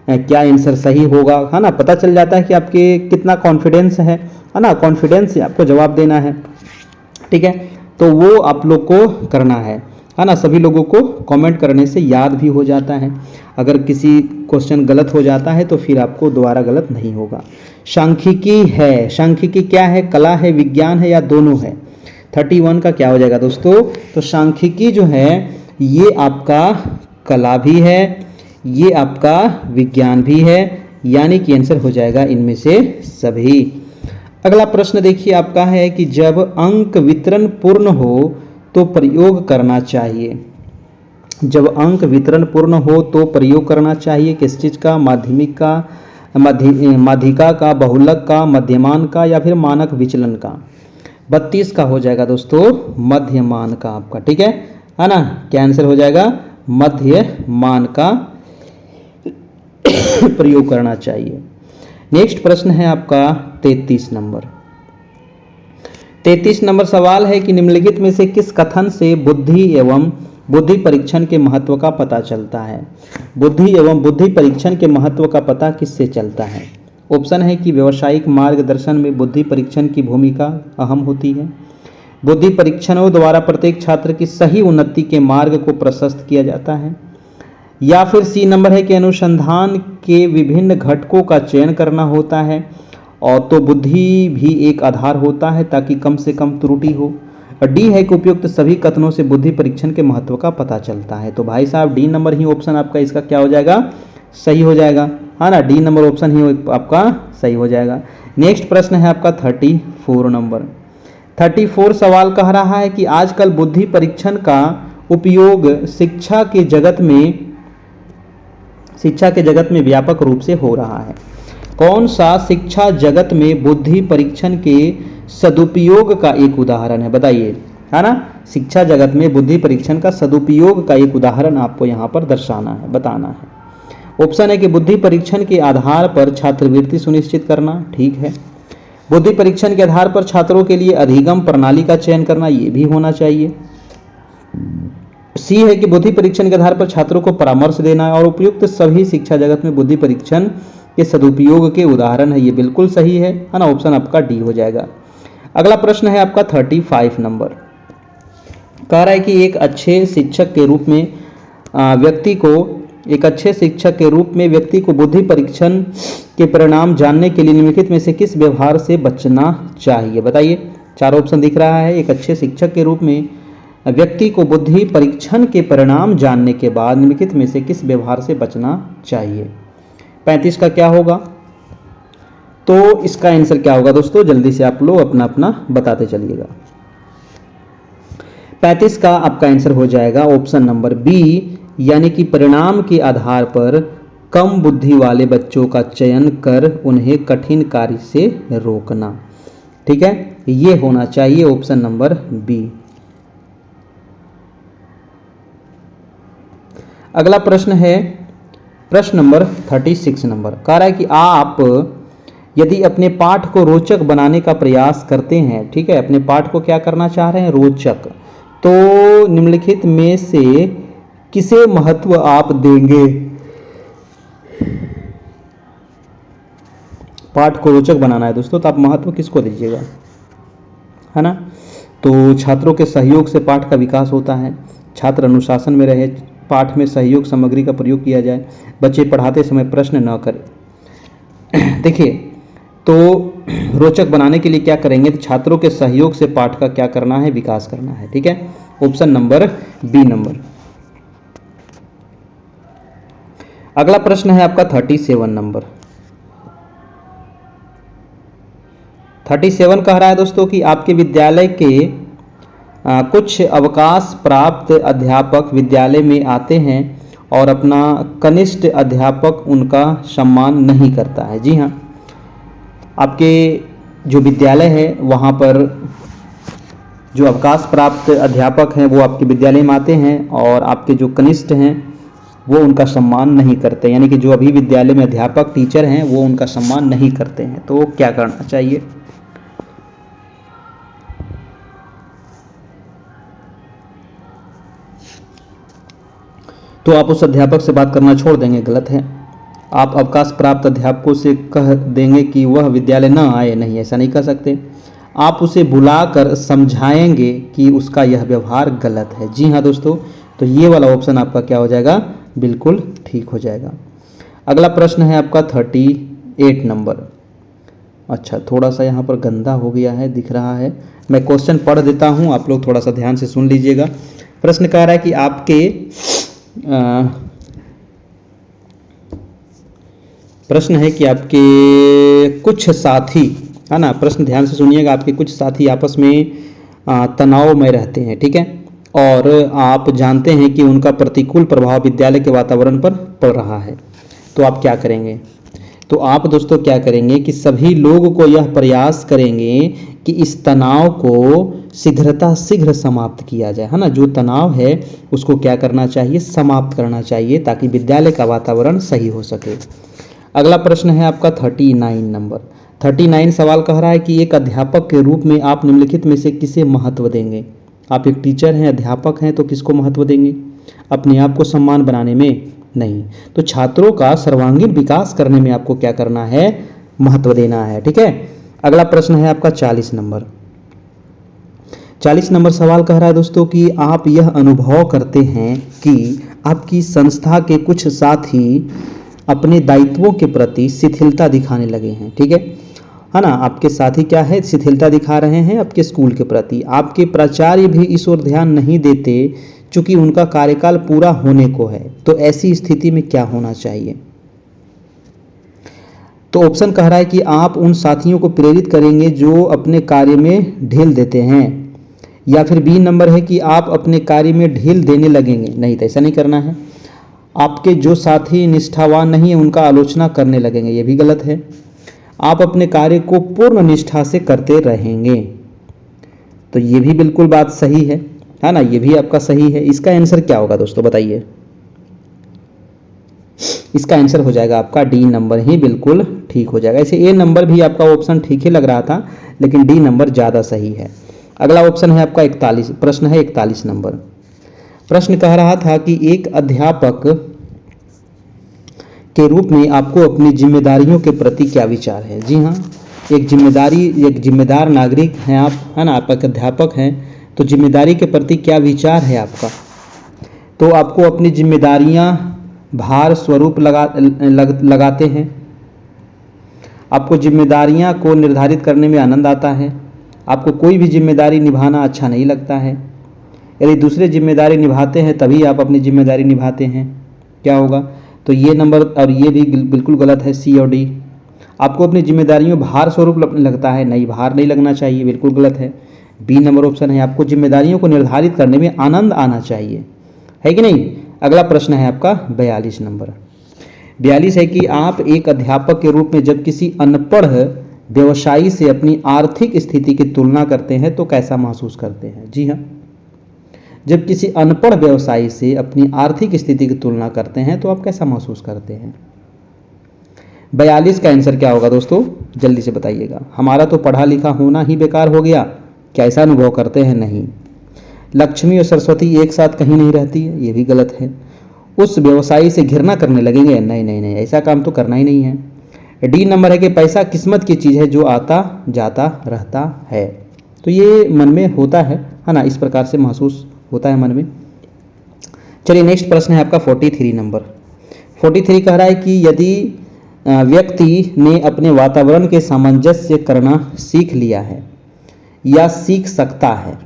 क्या आंसर सही होगा, है ना, पता चल जाता है कि आपके कितना कॉन्फिडेंस है ना, कॉन्फिडेंस से आपको जवाब देना है, ठीक है। तो वो आप लोग को करना है ना। सभी लोगों को कमेंट करने से याद भी हो जाता है। अगर किसी क्वेश्चन गलत हो जाता है तो फिर आपको दोबारा गलत नहीं होगा। सांख्यिकी है, सांख्यिकी क्या है? कला है, विज्ञान है, या दोनों है? 31 का क्या हो जाएगा दोस्तों? तो सांख्यिकी जो है ये आपका कला भी है, ये आपका विज्ञान भी है, यानी कि आंसर हो जाएगा इनमें से सभी। अगला प्रश्न देखिए आपका है कि जब अंक वितरण पूर्ण हो तो प्रयोग करना चाहिए। जब अंक वितरण पूर्ण हो तो प्रयोग करना चाहिए किस चीज का? माध्यमिक का, माध्यिका का, बहुलक का, मध्यमान का, या फिर मानक विचलन का? 32 का हो जाएगा दोस्तों मध्यमान का आपका, ठीक है ना। क्या आंसर हो जाएगा? मध्यमान का प्रयोग करना चाहिए। नेक्स्ट प्रश्न है आपका 33 नंबर। 33 नंबर सवाल है कि निम्नलिखित में से किस कथन से बुद्धि एवं बुद्धि परीक्षण के महत्व का पता चलता है? बुद्धि एवं बुद्धि परीक्षण के महत्व का पता किससे चलता है? ऑप्शन है कि व्यावसायिक मार्गदर्शन में बुद्धि परीक्षण की भूमिका अहम होती है, बुद्धि परीक्षणों द्वारा प्रत्येक छात्र की सही उन्नति के मार्ग को प्रशस्त किया जाता है, या फिर सी नंबर है कि अनुसंधान के विभिन्न घटकों का चयन करना होता है, और तो बुद्धि भी एक आधार होता है ताकि कम से कम त्रुटि हो, और डी है कि उपयुक्त सभी कथनों से बुद्धि परीक्षण के महत्व का पता चलता है। तो भाई साहब डी नंबर ही ऑप्शन आपका इसका क्या हो जाएगा? सही हो जाएगा, हाँ ना, डी नंबर ऑप्शन ही आपका सही हो जाएगा। नेक्स्ट प्रश्न है आपका 34 नंबर। 34 सवाल कह रहा है कि आजकल बुद्धि परीक्षण का उपयोग शिक्षा के जगत में व्यापक रूप से हो रहा है। कौन सा शिक्षा जगत में बुद्धि परीक्षण के सदुपयोग का एक उदाहरण है? बताइए, है ना। शिक्षा जगत में बुद्धि परीक्षण का सदुपयोग का एक उदाहरण आपको यहाँ पर दर्शाना है, बताना है। ऑप्शन है कि बुद्धि परीक्षण के आधार पर छात्रवृत्ति सुनिश्चित करना, ठीक है। बुद्धि परीक्षण के आधार पर छात्रों के लिए अधिगम प्रणाली का चयन करना, ये भी होना चाहिए। सी है कि बुद्धि परीक्षण के आधार पर छात्रों को परामर्श देना, और उपयुक्त सभी शिक्षा जगत में बुद्धि परीक्षण के सदुपयोग के उदाहरण है, ये बिल्कुल सही है ना। ऑप्शन आपका डी हो जाएगा। अगला प्रश्न है आपका 35 नंबर। कह रहा है कि एक अच्छे शिक्षक के रूप में व्यक्ति को बुद्धि परीक्षण के परिणाम जानने के लिए निम्नलिखित में से किस व्यवहार से बचना चाहिए? बताइए। 4 ऑप्शन दिख रहा है। एक अच्छे शिक्षक के रूप में व्यक्ति को बुद्धि परीक्षण के परिणाम जानने के बाद निम्नलिखित में से किस व्यवहार से बचना चाहिए। 35 का क्या होगा? तो इसका आंसर क्या होगा दोस्तों, जल्दी से आप लोग अपना अपना बताते चलिएगा। 35 का आपका आंसर हो जाएगा ऑप्शन नंबर बी, यानी कि परिणाम के आधार पर कम बुद्धि वाले बच्चों का चयन कर उन्हें कठिन कार्य से रोकना। ठीक है, ये होना चाहिए ऑप्शन नंबर बी। अगला प्रश्न है प्रश्न नंबर 36 नंबर। कह रहा है कि आप यदि अपने पाठ को रोचक बनाने का प्रयास करते हैं, ठीक है, अपने पाठ को क्या करना चाह रहे हैं, रोचक, तो निम्नलिखित में से किसे महत्व आप देंगे? पाठ को रोचक बनाना है दोस्तों, तो आप महत्व किसको दीजिएगा, है ना? तो छात्रों के सहयोग से पाठ का विकास होता है, छात्र अनुशासन में रहे, पाठ में सहयोग सामग्री का प्रयोग किया जाए, बच्चे पढ़ाते समय प्रश्न न करें। देखिए, तो रोचक बनाने के लिए क्या करेंगे, तो छात्रों के सहयोग से पाठ का क्या करना है, विकास करना है। ठीक है, ऑप्शन नंबर बी नंबर। अगला प्रश्न है आपका 37 नंबर। 37 कह रहा है दोस्तों कि आपके विद्यालय के कुछ अवकाश प्राप्त अध्यापक विद्यालय में आते हैं और अपना कनिष्ठ अध्यापक उनका सम्मान नहीं करता है। जी हाँ, आपके जो विद्यालय है वहाँ पर जो अवकाश प्राप्त अध्यापक हैं वो आपके विद्यालय में आते हैं और आपके जो कनिष्ठ हैं वो उनका सम्मान नहीं करते, यानी कि जो अभी विद्यालय में अध्यापक टीचर हैं वो उनका सम्मान नहीं करते हैं, तो क्या करना चाहिए? तो आप उस अध्यापक से बात करना छोड़ देंगे, गलत है। आप अवकाश प्राप्त अध्यापकों से कह देंगे कि वह विद्यालय न आए, नहीं, ऐसा नहीं कर सकते। आप उसे बुलाकर समझाएंगे कि उसका यह व्यवहार गलत है। जी हाँ दोस्तों, तो ये वाला ऑप्शन आपका क्या हो जाएगा, बिल्कुल ठीक हो जाएगा। अगला प्रश्न है आपका 38 नंबर। अच्छा, थोड़ा सा यहाँ पर गंदा हो गया है, दिख रहा है, मैं क्वेश्चन पढ़ देता हूँ, आप लोग थोड़ा सा ध्यान से सुन लीजिएगा। प्रश्न कह रहा है कि आपके प्रश्न है कि आपके कुछ साथी, है ना, प्रश्न ध्यान से सुनिएगा, आपके कुछ साथी आपस में तनाव में रहते हैं, ठीक है, और आप जानते हैं कि उनका प्रतिकूल प्रभाव विद्यालय के वातावरण पर पड़ रहा है, तो आप क्या करेंगे? तो आप दोस्तों क्या करेंगे कि सभी लोग को यह प्रयास करेंगे कि इस तनाव को शीघ्र समाप्त किया जाए, है ना, जो तनाव है उसको क्या करना चाहिए, समाप्त करना चाहिए, ताकि विद्यालय का वातावरण सही हो सके। अगला प्रश्न है आपका 39 नंबर। 39 सवाल कह रहा है कि एक अध्यापक के रूप में आप निम्नलिखित में से किसे महत्व देंगे? आप एक टीचर हैं, अध्यापक हैं, तो किसको महत्व देंगे? अपने आप को सम्मान बनाने में नहीं, तो छात्रों का सर्वांगीण विकास करने में आपको क्या करना है, महत्व देना है। ठीक है, अगला प्रश्न है आपका 40 नंबर। 40 नंबर सवाल कह रहा है दोस्तों कि आप यह अनुभव करते हैं कि आपकी संस्था के कुछ साथी अपने दायित्वों के प्रति शिथिलता दिखाने लगे हैं, ठीक है ना, आपके साथी क्या है, शिथिलता दिखा रहे हैं आपके स्कूल के प्रति। आपके प्राचार्य भी इस ओर ध्यान नहीं देते चूंकि उनका कार्यकाल पूरा होने को है, तो ऐसी स्थिति में क्या होना चाहिए? तो ऑप्शन कह रहा है कि आप उन साथियों को प्रेरित करेंगे जो अपने कार्य में ढील देते हैं, या फिर बी नंबर है कि आप अपने कार्य में ढील देने लगेंगे। नहीं, तो ऐसा नहीं करना है। आपके जो साथी निष्ठावान नहीं है उनका आलोचना करने लगेंगे, ये भी गलत है। आप अपने कार्य को पूर्ण निष्ठा से करते रहेंगे, तो ये भी बिल्कुल बात सही है ना, ये भी आपका सही है। इसका आंसर क्या होगा दोस्तों, बताइए? इसका आंसर हो जाएगा आपका डी नंबर ही बिल्कुल ठीक हो जाएगा। ऐसे ए नंबर भी आपका ऑप्शन ठीक ही लग रहा था, लेकिन डी नंबर ज़्यादा सही है। अगला ऑप्शन है आपका 41, प्रश्न है 41 नंबर। प्रश्न कह रहा था कि एक अध्यापक के रूप में आपको अपनी जिम्मेदारियों के प्रति क्या विचार है? जी हाँ, एक जिम्मेदार नागरिक हैं आप, है ना, आप एक अध्यापक हैं, तो जिम्मेदारी के प्रति क्या विचार है आपका? तो आपको अपनी जिम्मेदारियां भार स्वरूप लगाते हैं, आपको जिम्मेदारियां को निर्धारित करने में आनंद आता है, आपको कोई भी जिम्मेदारी निभाना अच्छा नहीं लगता है, यदि दूसरे जिम्मेदारी निभाते हैं तभी आप अपनी जिम्मेदारी निभाते हैं, क्या होगा? तो ये नंबर और ये भी बिल्कुल गलत है, सी और डी। आपको अपनी जिम्मेदारियों भार स्वरूप लगता है, नहीं, भार नहीं लगना चाहिए, बिल्कुल गलत है। बी नंबर ऑप्शन है, आपको जिम्मेदारियों को निर्धारित करने में आनंद आना चाहिए, है कि नहीं? अगला प्रश्न है आपका 42 नंबर। 42 है कि आप एक अध्यापक के रूप में जब किसी अनपढ़ व्यवसायी से अपनी आर्थिक स्थिति की तुलना करते हैं तो कैसा महसूस करते हैं? जी हाँ, जब किसी अनपढ़ व्यवसायी से अपनी आर्थिक स्थिति की तुलना करते हैं तो आप कैसा महसूस करते हैं? 42 का आंसर क्या होगा दोस्तों? जल्दी से बताइएगा। हमारा तो पढ़ा लिखा होना ही बेकार हो गया, क्या ऐसा अनुभव करते हैं? नहीं। लक्ष्मी और सरस्वती एक साथ कहीं नहीं रहती है, ये भी गलत है। उस व्यवसायी से घृणा करने लगेंगे? नहीं नहीं नहीं, ऐसा काम तो करना ही नहीं है। डी नंबर है कि पैसा किस्मत की चीज़ है जो आता जाता रहता है, तो ये मन में होता है ना, इस प्रकार से महसूस होता है मन में। चलिए नेक्स्ट प्रश्न है आपका 43 नंबर। 43 कह रहा है कि यदि व्यक्ति ने अपने वातावरण के सामंजस्य करना सीख लिया है या सीख सकता है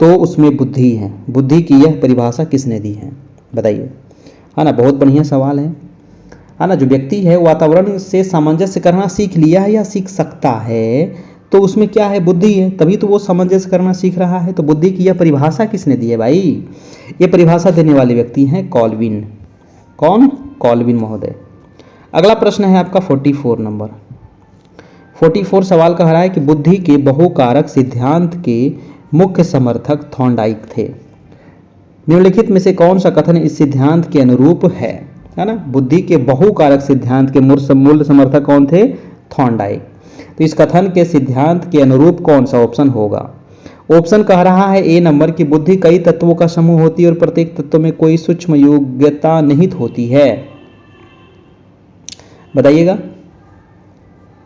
तो उसमें बुद्धि है। बुद्धि की यह परिभाषा किसने दी है? बताइए, है ना, बहुत बढ़िया सवाल है ना। जो व्यक्ति है वातावरण से सामंजस्य करना सीख लिया है या सीख सकता है तो उसमें क्या है? बुद्धि है, तभी तो वो सामंजस्य करना सीख रहा है। तो बुद्धि की यह परिभाषा किसने दी है भाई? ये परिभाषा देने वाले व्यक्ति हैं कॉल्विन। कौन? कॉल्विन महोदय। अगला प्रश्न है आपका 44 नंबर। 44 सवाल कह रहा है कि बुद्धि के बहुकारक सिद्धांत के मुख्य समर्थक थॉर्नडाइक थे। निम्नलिखित में से कौन सा कथन इस सिद्धांत के अनुरूप है ना? बुद्धि के बहुकारक सिद्धांत के मूल समर्थक कौन थे? थॉर्नडाइक। तो इस कथन के सिद्धांत के अनुरूप कौन सा ऑप्शन होगा? ऑप्शन कह रहा है ए नंबर की बुद्धि कई तत्वों का समूह होती है और प्रत्येक तत्व में कोई सूक्ष्म योग्यता निहित होती है। बताइएगा।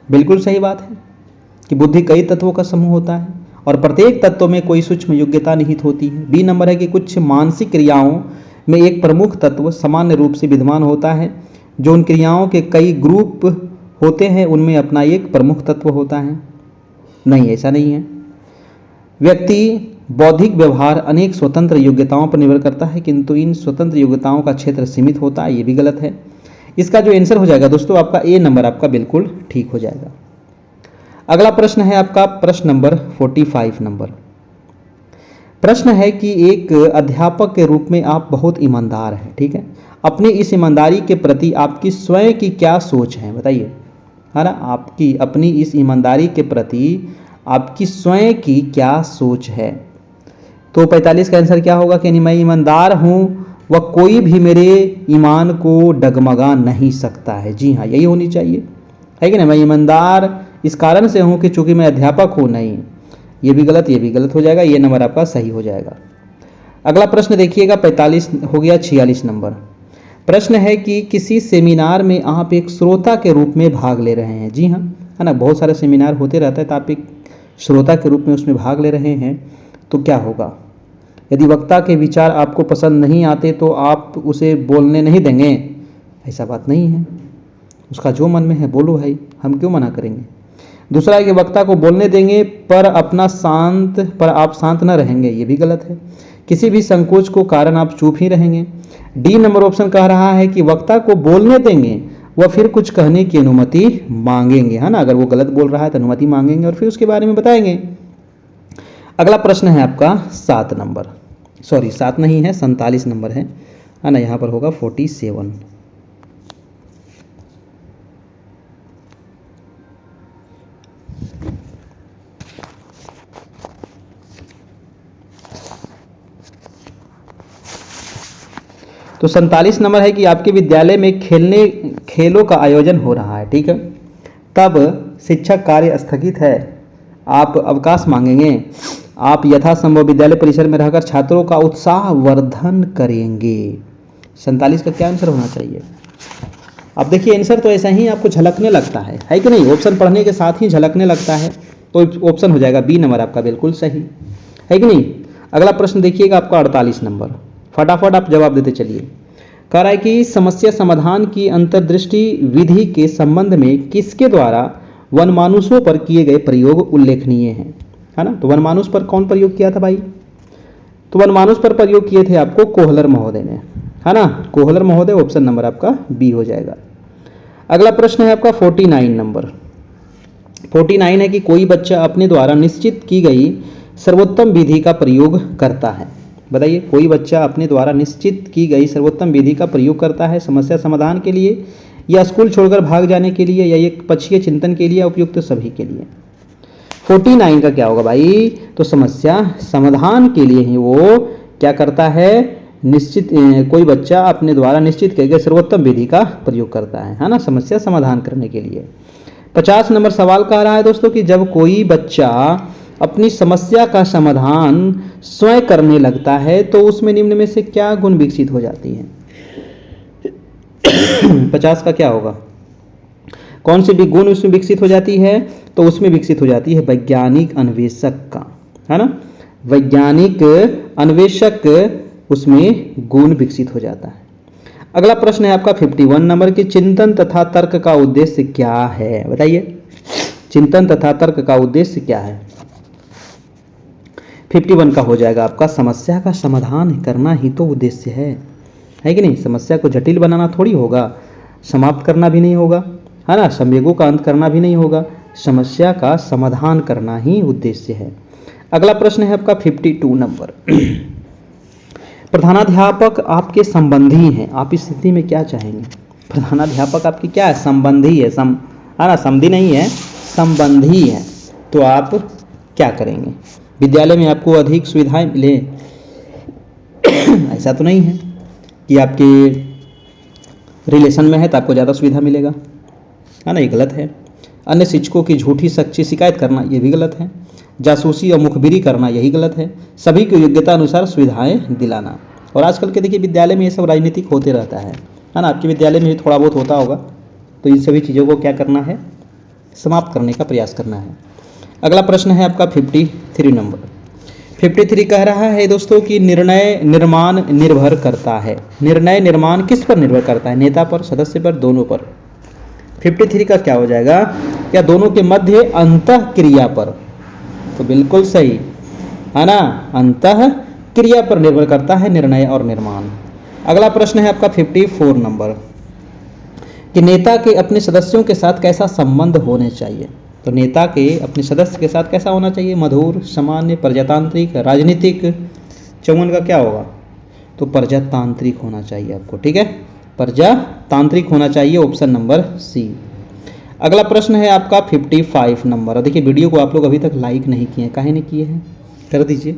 बिल्कुल सही बात है कि बुद्धि कई तत्वों का समूह होता है और प्रत्येक तत्व में कोई सूक्ष्म योग्यता निहित होती है। बी नंबर है कि कुछ मानसिक क्रियाओं में एक प्रमुख तत्व सामान्य रूप से विद्यमान होता है, जो उन क्रियाओं के कई ग्रुप होते हैं उनमें अपना एक प्रमुख तत्व होता है। नहीं, ऐसा नहीं है। व्यक्ति बौद्धिक व्यवहार अनेक स्वतंत्र योग्यताओं पर निर्भर करता है, किंतु इन स्वतंत्र योग्यताओं का क्षेत्र सीमित होता है, ये भी गलत है। इसका जो आंसर हो जाएगा दोस्तों आपका ए नंबर आपका बिल्कुल ठीक हो जाएगा। अगला प्रश्न है आपका प्रश्न नंबर 45 नंबर। प्रश्न है कि एक अध्यापक के रूप में आप बहुत ईमानदार हैं, ठीक है। अपनी इस ईमानदारी के प्रति आपकी स्वयं की क्या सोच है? बताइए, है ना, आपकी अपनी इस ईमानदारी के प्रति आपकी स्वयं की क्या सोच है? तो 45 का आंसर क्या होगा कि मैं ईमानदार हूं वह कोई भी मेरे ईमान को डगमगा नहीं सकता है। जी हाँ, यही होनी चाहिए, है कि नहीं। मैं ईमानदार इस कारण से हूं कि चूंकि मैं अध्यापक हूं। नहीं, ये भी गलत, ये भी गलत हो जाएगा, ये नंबर आपका सही हो जाएगा। अगला प्रश्न देखिएगा 45 हो गया। 46 नंबर प्रश्न है कि किसी सेमिनार में आप एक श्रोता के रूप में भाग ले रहे हैं। जी हाँ, है ना, बहुत सारे सेमिनार होते रहता है, तो आप एक श्रोता के रूप में उसमें भाग ले रहे हैं तो क्या होगा? यदि वक्ता के विचार आपको पसंद नहीं आते तो आप उसे बोलने नहीं देंगे? ऐसा बात नहीं है, उसका जो मन में है बोलो भाई, हम क्यों मना करेंगे। दूसरा है कि वक्ता को बोलने देंगे पर आप शांत न रहेंगे, ये भी गलत है। किसी भी संकोच को कारण आप चुप ही रहेंगे। डी नंबर ऑप्शन कह रहा है कि वक्ता को बोलने देंगे वह फिर कुछ कहने की अनुमति मांगेंगे, है ना। अगर वो गलत बोल रहा है तो अनुमति मांगेंगे और फिर उसके बारे में बताएंगे। अगला प्रश्न है आपका 7 नंबर, सॉरी 7 नहीं है, 47 नंबर है ना, यहाँ पर होगा 47। तो 47 नंबर है कि आपके विद्यालय में खेलों का आयोजन हो रहा है, ठीक है। तब शिक्षक कार्य स्थगित है, आप अवकाश मांगेंगे, आप यथासंभव विद्यालय परिसर में रहकर छात्रों का उत्साह वर्धन करेंगे। 47 का क्या आंसर होना चाहिए? अब देखिए आंसर तो ऐसा ही आपको झलकने लगता है कि नहीं, ऑप्शन पढ़ने के साथ ही झलकने लगता है, तो ऑप्शन हो जाएगा बी नंबर आपका बिल्कुल सही, है कि नहीं। अगला प्रश्न देखिएगा आपका 48 नंबर, फटाफट आप जवाब देते चलिए। कह रहा है कि समस्या समाधान की अंतर्दृष्टि विधि के संबंध में किसके द्वारा वनमानुषों पर किए गए प्रयोग उल्लेखनीय हैं, है ना। तो वनमानुष पर कौन प्रयोग किया था भाई? तो वनमानुष पर प्रयोग किए थे आपको कोहलर महोदय ने, है ना, कोहलर महोदय, ऑप्शन नंबर आपका बी हो जाएगा। अगला प्रश्न है आपका 49 नंबर। 49 है कि कोई बच्चा अपने द्वारा निश्चित की गई सर्वोत्तम विधि का प्रयोग करता है। बताइए, कोई बच्चा अपने द्वारा निश्चित की गई सर्वोत्तम विधि का प्रयोग करता है समस्या समाधान के लिए, या स्कूल छोड़कर भाग जाने के लिए, या एक पक्षीय चिंतन के लिए, उपयुक्त तो सभी के लिए। 49 का क्या होगा भाई, तो समस्या समाधान के लिए ही वो क्या करता है, निश्चित कोई बच्चा अपने द्वारा निश्चित किए गए सर्वोत्तम विधि का प्रयोग करता है ना, समस्या समाधान करने के लिए। 50 नंबर सवाल कह रहा है दोस्तों कि जब कोई बच्चा अपनी समस्या का समाधान स्वयं करने लगता है तो उसमें निम्न में से क्या गुण विकसित हो जाती है। 50 का क्या होगा, कौन सी भी गुण उसमें विकसित हो जाती है, तो उसमें विकसित हो जाती है वैज्ञानिक अन्वेषक का, है ना, वैज्ञानिक अन्वेषक उसमें गुण विकसित हो जाता है। अगला प्रश्न है आपका 51 नंबर की चिंतन तथा तर्क का उद्देश्य क्या है। बताइए, चिंतन तथा तर्क का उद्देश्य क्या है। 51 का हो जाएगा आपका समस्या का समाधान करना ही तो उद्देश्य है कि नहीं। समस्या को जटिल बनाना थोड़ी होगा, समाप्त करना भी नहीं होगा, है ना, संवेगों का अंत करना भी नहीं होगा, समस्या का समाधान करना ही उद्देश्य है। अगला प्रश्न है आपका 52 नंबर। प्रधानाध्यापक आपके संबंधी हैं, आप इस स्थिति में क्या चाहेंगे। प्रधानाध्यापक आपकी क्या है, संबंधी है, है ना, समधी नहीं है, संबंधी है, तो आप क्या करेंगे। विद्यालय में आपको अधिक सुविधाएं मिले, ऐसा तो नहीं है कि आपके रिलेशन में है तो आपको ज़्यादा सुविधा मिलेगा, है ना, ये गलत है। अन्य शिक्षकों की झूठी सच्ची शिकायत करना, ये भी गलत है। जासूसी और मुखबिरी करना, यही गलत है। सभी को योग्यता अनुसार सुविधाएं दिलाना। और आजकल के देखिए विद्यालय में ये सब राजनीतिक होते रहता है ना, आपके विद्यालय में भी थोड़ा बहुत होता होगा, तो इन सभी चीज़ों को क्या करना है, समाप्त करने का प्रयास करना है। अगला प्रश्न है आपका 53 नंबर। 53 कह रहा है दोस्तों कि निर्णय निर्माण निर्भर करता है। निर्णय निर्माण किस पर निर्भर करता है, नेता पर, सदस्य पर, दोनों पर। 53 का क्या हो जाएगा, क्या दोनों के मध्य अंतः क्रिया पर, तो बिल्कुल सही, है ना, अंतः क्रिया पर निर्भर करता है निर्णय और निर्माण। अगला प्रश्न है आपका 54 नंबर कि नेता के अपने सदस्यों के साथ कैसा संबंध होने चाहिए। तो नेता के अपने सदस्य के साथ कैसा होना चाहिए, मधुर, सामान्य, प्रजातांत्रिक, राजनीतिक। 54 का क्या होगा, तो प्रजातांत्रिक होना चाहिए आपको, ठीक है, प्रजातांत्रिक होना चाहिए, ऑप्शन नंबर सी। अगला प्रश्न है आपका 55 नंबर। देखिए वीडियो को आप लोग अभी तक लाइक नहीं किए हैं, काहे नहीं किए हैं, कर दीजिए,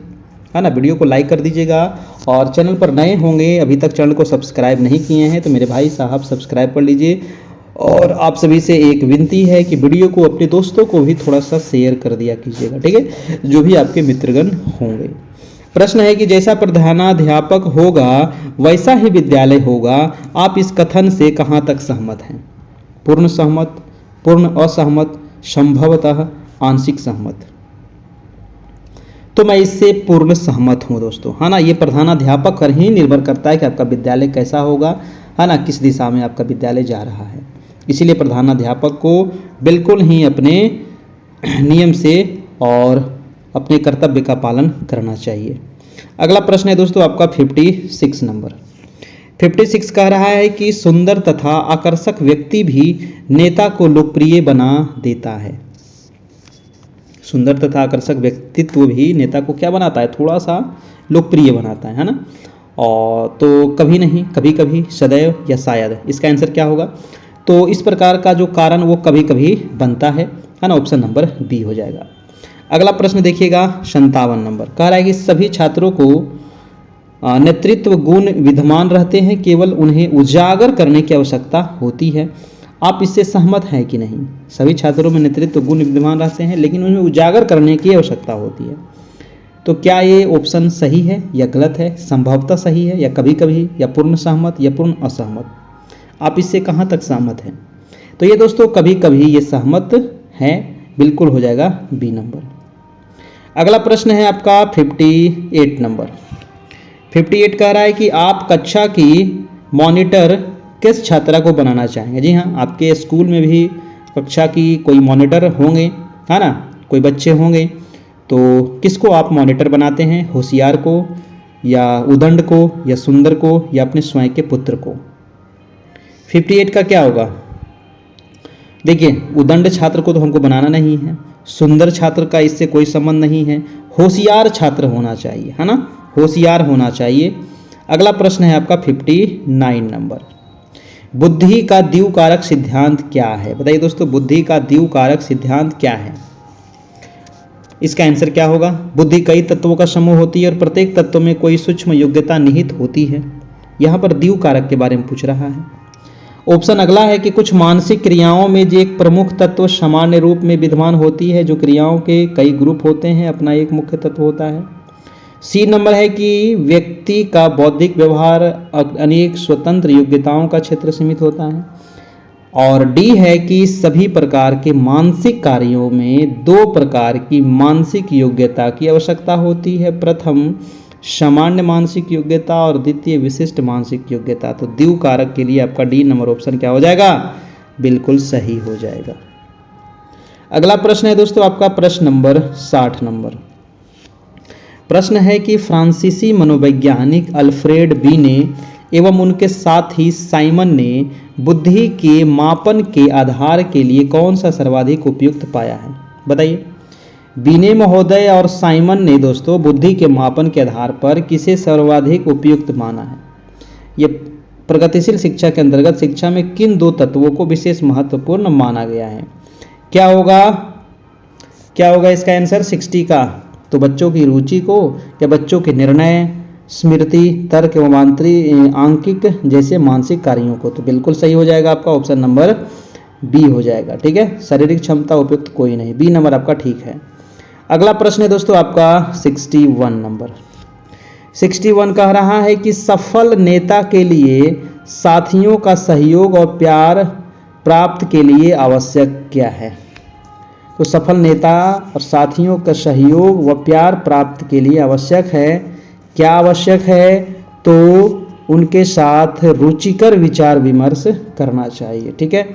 है ना, वीडियो को लाइक कर दीजिएगा। और चैनल पर नए होंगे, अभी तक चैनल को सब्सक्राइब नहीं किए हैं, तो मेरे भाई साहब सब्सक्राइब कर लीजिए। और आप सभी से एक विनती है कि वीडियो को अपने दोस्तों को भी थोड़ा सा शेयर कर दिया कीजिएगा, ठीक है, जो भी आपके मित्रगण होंगे। प्रश्न है कि जैसा प्रधानाध्यापक होगा वैसा ही विद्यालय होगा, आप इस कथन से कहाँ तक सहमत हैं। पूर्ण सहमत, पूर्ण असहमत, संभवतः आंशिक सहमत। तो मैं इससे पूर्ण सहमत हूं दोस्तों, है ना। ये प्रधानाध्यापक पर ही निर्भर करता है कि आपका विद्यालय कैसा होगा, है ना, किस दिशा में आपका विद्यालय जा रहा है। इसीलिए प्रधानाध्यापक को बिल्कुल ही अपने नियम से और अपने कर्तव्य का पालन करना चाहिए। अगला प्रश्न है दोस्तों आपका 56 नंबर। 56 कह रहा है कि सुंदर तथा आकर्षक व्यक्ति भी नेता को लोकप्रिय बना देता है। सुंदर तथा आकर्षक व्यक्तित्व भी नेता को क्या बनाता है, थोड़ा सा लोकप्रिय बनाता है ना। और तो कभी नहीं, कभी कभी, सदैव या शायद, इसका आंसर क्या होगा। तो इस प्रकार का जो कारण वो कभी कभी बनता है ना, ऑप्शन नंबर बी हो जाएगा। अगला प्रश्न देखिएगा 57 नंबर। कह रहा है कि सभी छात्रों को नेतृत्व गुण विद्यमान रहते हैं, केवल उन्हें उजागर करने की आवश्यकता होती है। आप इससे सहमत हैं कि नहीं। सभी छात्रों में नेतृत्व गुण विद्यमान रहते हैं लेकिन उन्हें उजागर करने की आवश्यकता होती है। तो क्या ये ऑप्शन सही है या गलत है, संभवतः सही है या कभी कभी, या पूर्ण सहमत या पूर्ण असहमत। आप इससे कहाँ तक सहमत हैं। तो ये दोस्तों कभी कभी ये सहमत है, बिल्कुल हो जाएगा बी नंबर। अगला प्रश्न है आपका 58 नंबर। 58 कह रहा है कि आप कक्षा की मॉनिटर किस छात्रा को बनाना चाहेंगे। जी हाँ, आपके स्कूल में भी कक्षा की कोई मॉनिटर होंगे, है ना, कोई बच्चे होंगे, तो किसको आप मॉनिटर बनाते हैं, होशियार को, या उदंड को या सुंदर को या अपने स्वयं के पुत्र को। 58 का क्या होगा? देखिए, उदंड छात्र को तो हमको बनाना नहीं है, सुंदर छात्र का इससे कोई संबंध नहीं है, होशियार छात्र होना चाहिए, है ना, होशियार होना चाहिए। अगला प्रश्न है आपका 59 नंबर, बुद्धि का द्विकारक सिद्धांत क्या है? बताइए दोस्तों, बुद्धि का द्विकारक सिद्धांत क्या है? इसका आंसर क्या होगा? बुद्धि कई तत्वों का समूह होती है और प्रत्येक तत्व में कोई सूक्ष्म योग्यता निहित होती है। यहाँ पर द्विकारक के बारे में पूछ रहा है। ऑप्शन अगला है कि कुछ मानसिक क्रियाओं में जो एक प्रमुख तत्व सामान्य रूप में विद्यमान होती है, जो क्रियाओं के कई ग्रुप होते हैं, अपना एक मुख्य तत्व होता है। सी नंबर है कि व्यक्ति का बौद्धिक व्यवहार अनेक स्वतंत्र योग्यताओं का क्षेत्र सीमित होता है। और डी है कि सभी प्रकार के मानसिक कार्यों में दो प्रकार की मानसिक योग्यता की आवश्यकता होती है, प्रथम सामान्य मानसिक योग्यता और द्वितीय विशिष्ट मानसिक योग्यता। तो द्विकारक के लिए आपका डी नंबर ऑप्शन क्या हो जाएगा? बिल्कुल सही हो जाएगा। अगला प्रश्न है दोस्तों आपका प्रश्न नंबर 60 नंबर। प्रश्न है कि फ्रांसीसी मनोवैज्ञानिक अल्फ्रेड बीने एवं उनके साथ ही साइमन ने बुद्धि के मापन के आधार के लिए कौन सा सर्वाधिक उपयुक्त पाया है? बताइए। बीने महोदय और साइमन ने दोस्तों बुद्धि के मापन के आधार पर किसे सर्वाधिक उपयुक्त माना है? ये प्रगतिशील शिक्षा के अंतर्गत शिक्षा में किन दो तत्वों को विशेष महत्वपूर्ण माना गया है? क्या होगा? क्या होगा इसका आंसर 60 का? तो बच्चों की रुचि को या बच्चों के निर्णय, स्मृति, तर्क एवं आंकिक जैसे मानसिक कार्यों को। तो बिल्कुल सही हो जाएगा आपका ऑप्शन नंबर बी हो जाएगा। ठीक है, शारीरिक क्षमता उपयुक्त कोई नहीं, बी नंबर आपका ठीक है। अगला प्रश्न है दोस्तों आपका 61 नंबर। 61 कह रहा है कि सफल नेता के लिए साथियों का सहयोग और प्यार प्राप्त के लिए आवश्यक क्या है? तो सफल नेता और साथियों का सहयोग व प्यार प्राप्त के लिए आवश्यक है, क्या आवश्यक है? तो उनके साथ रुचिकर विचार विमर्श करना चाहिए। ठीक है,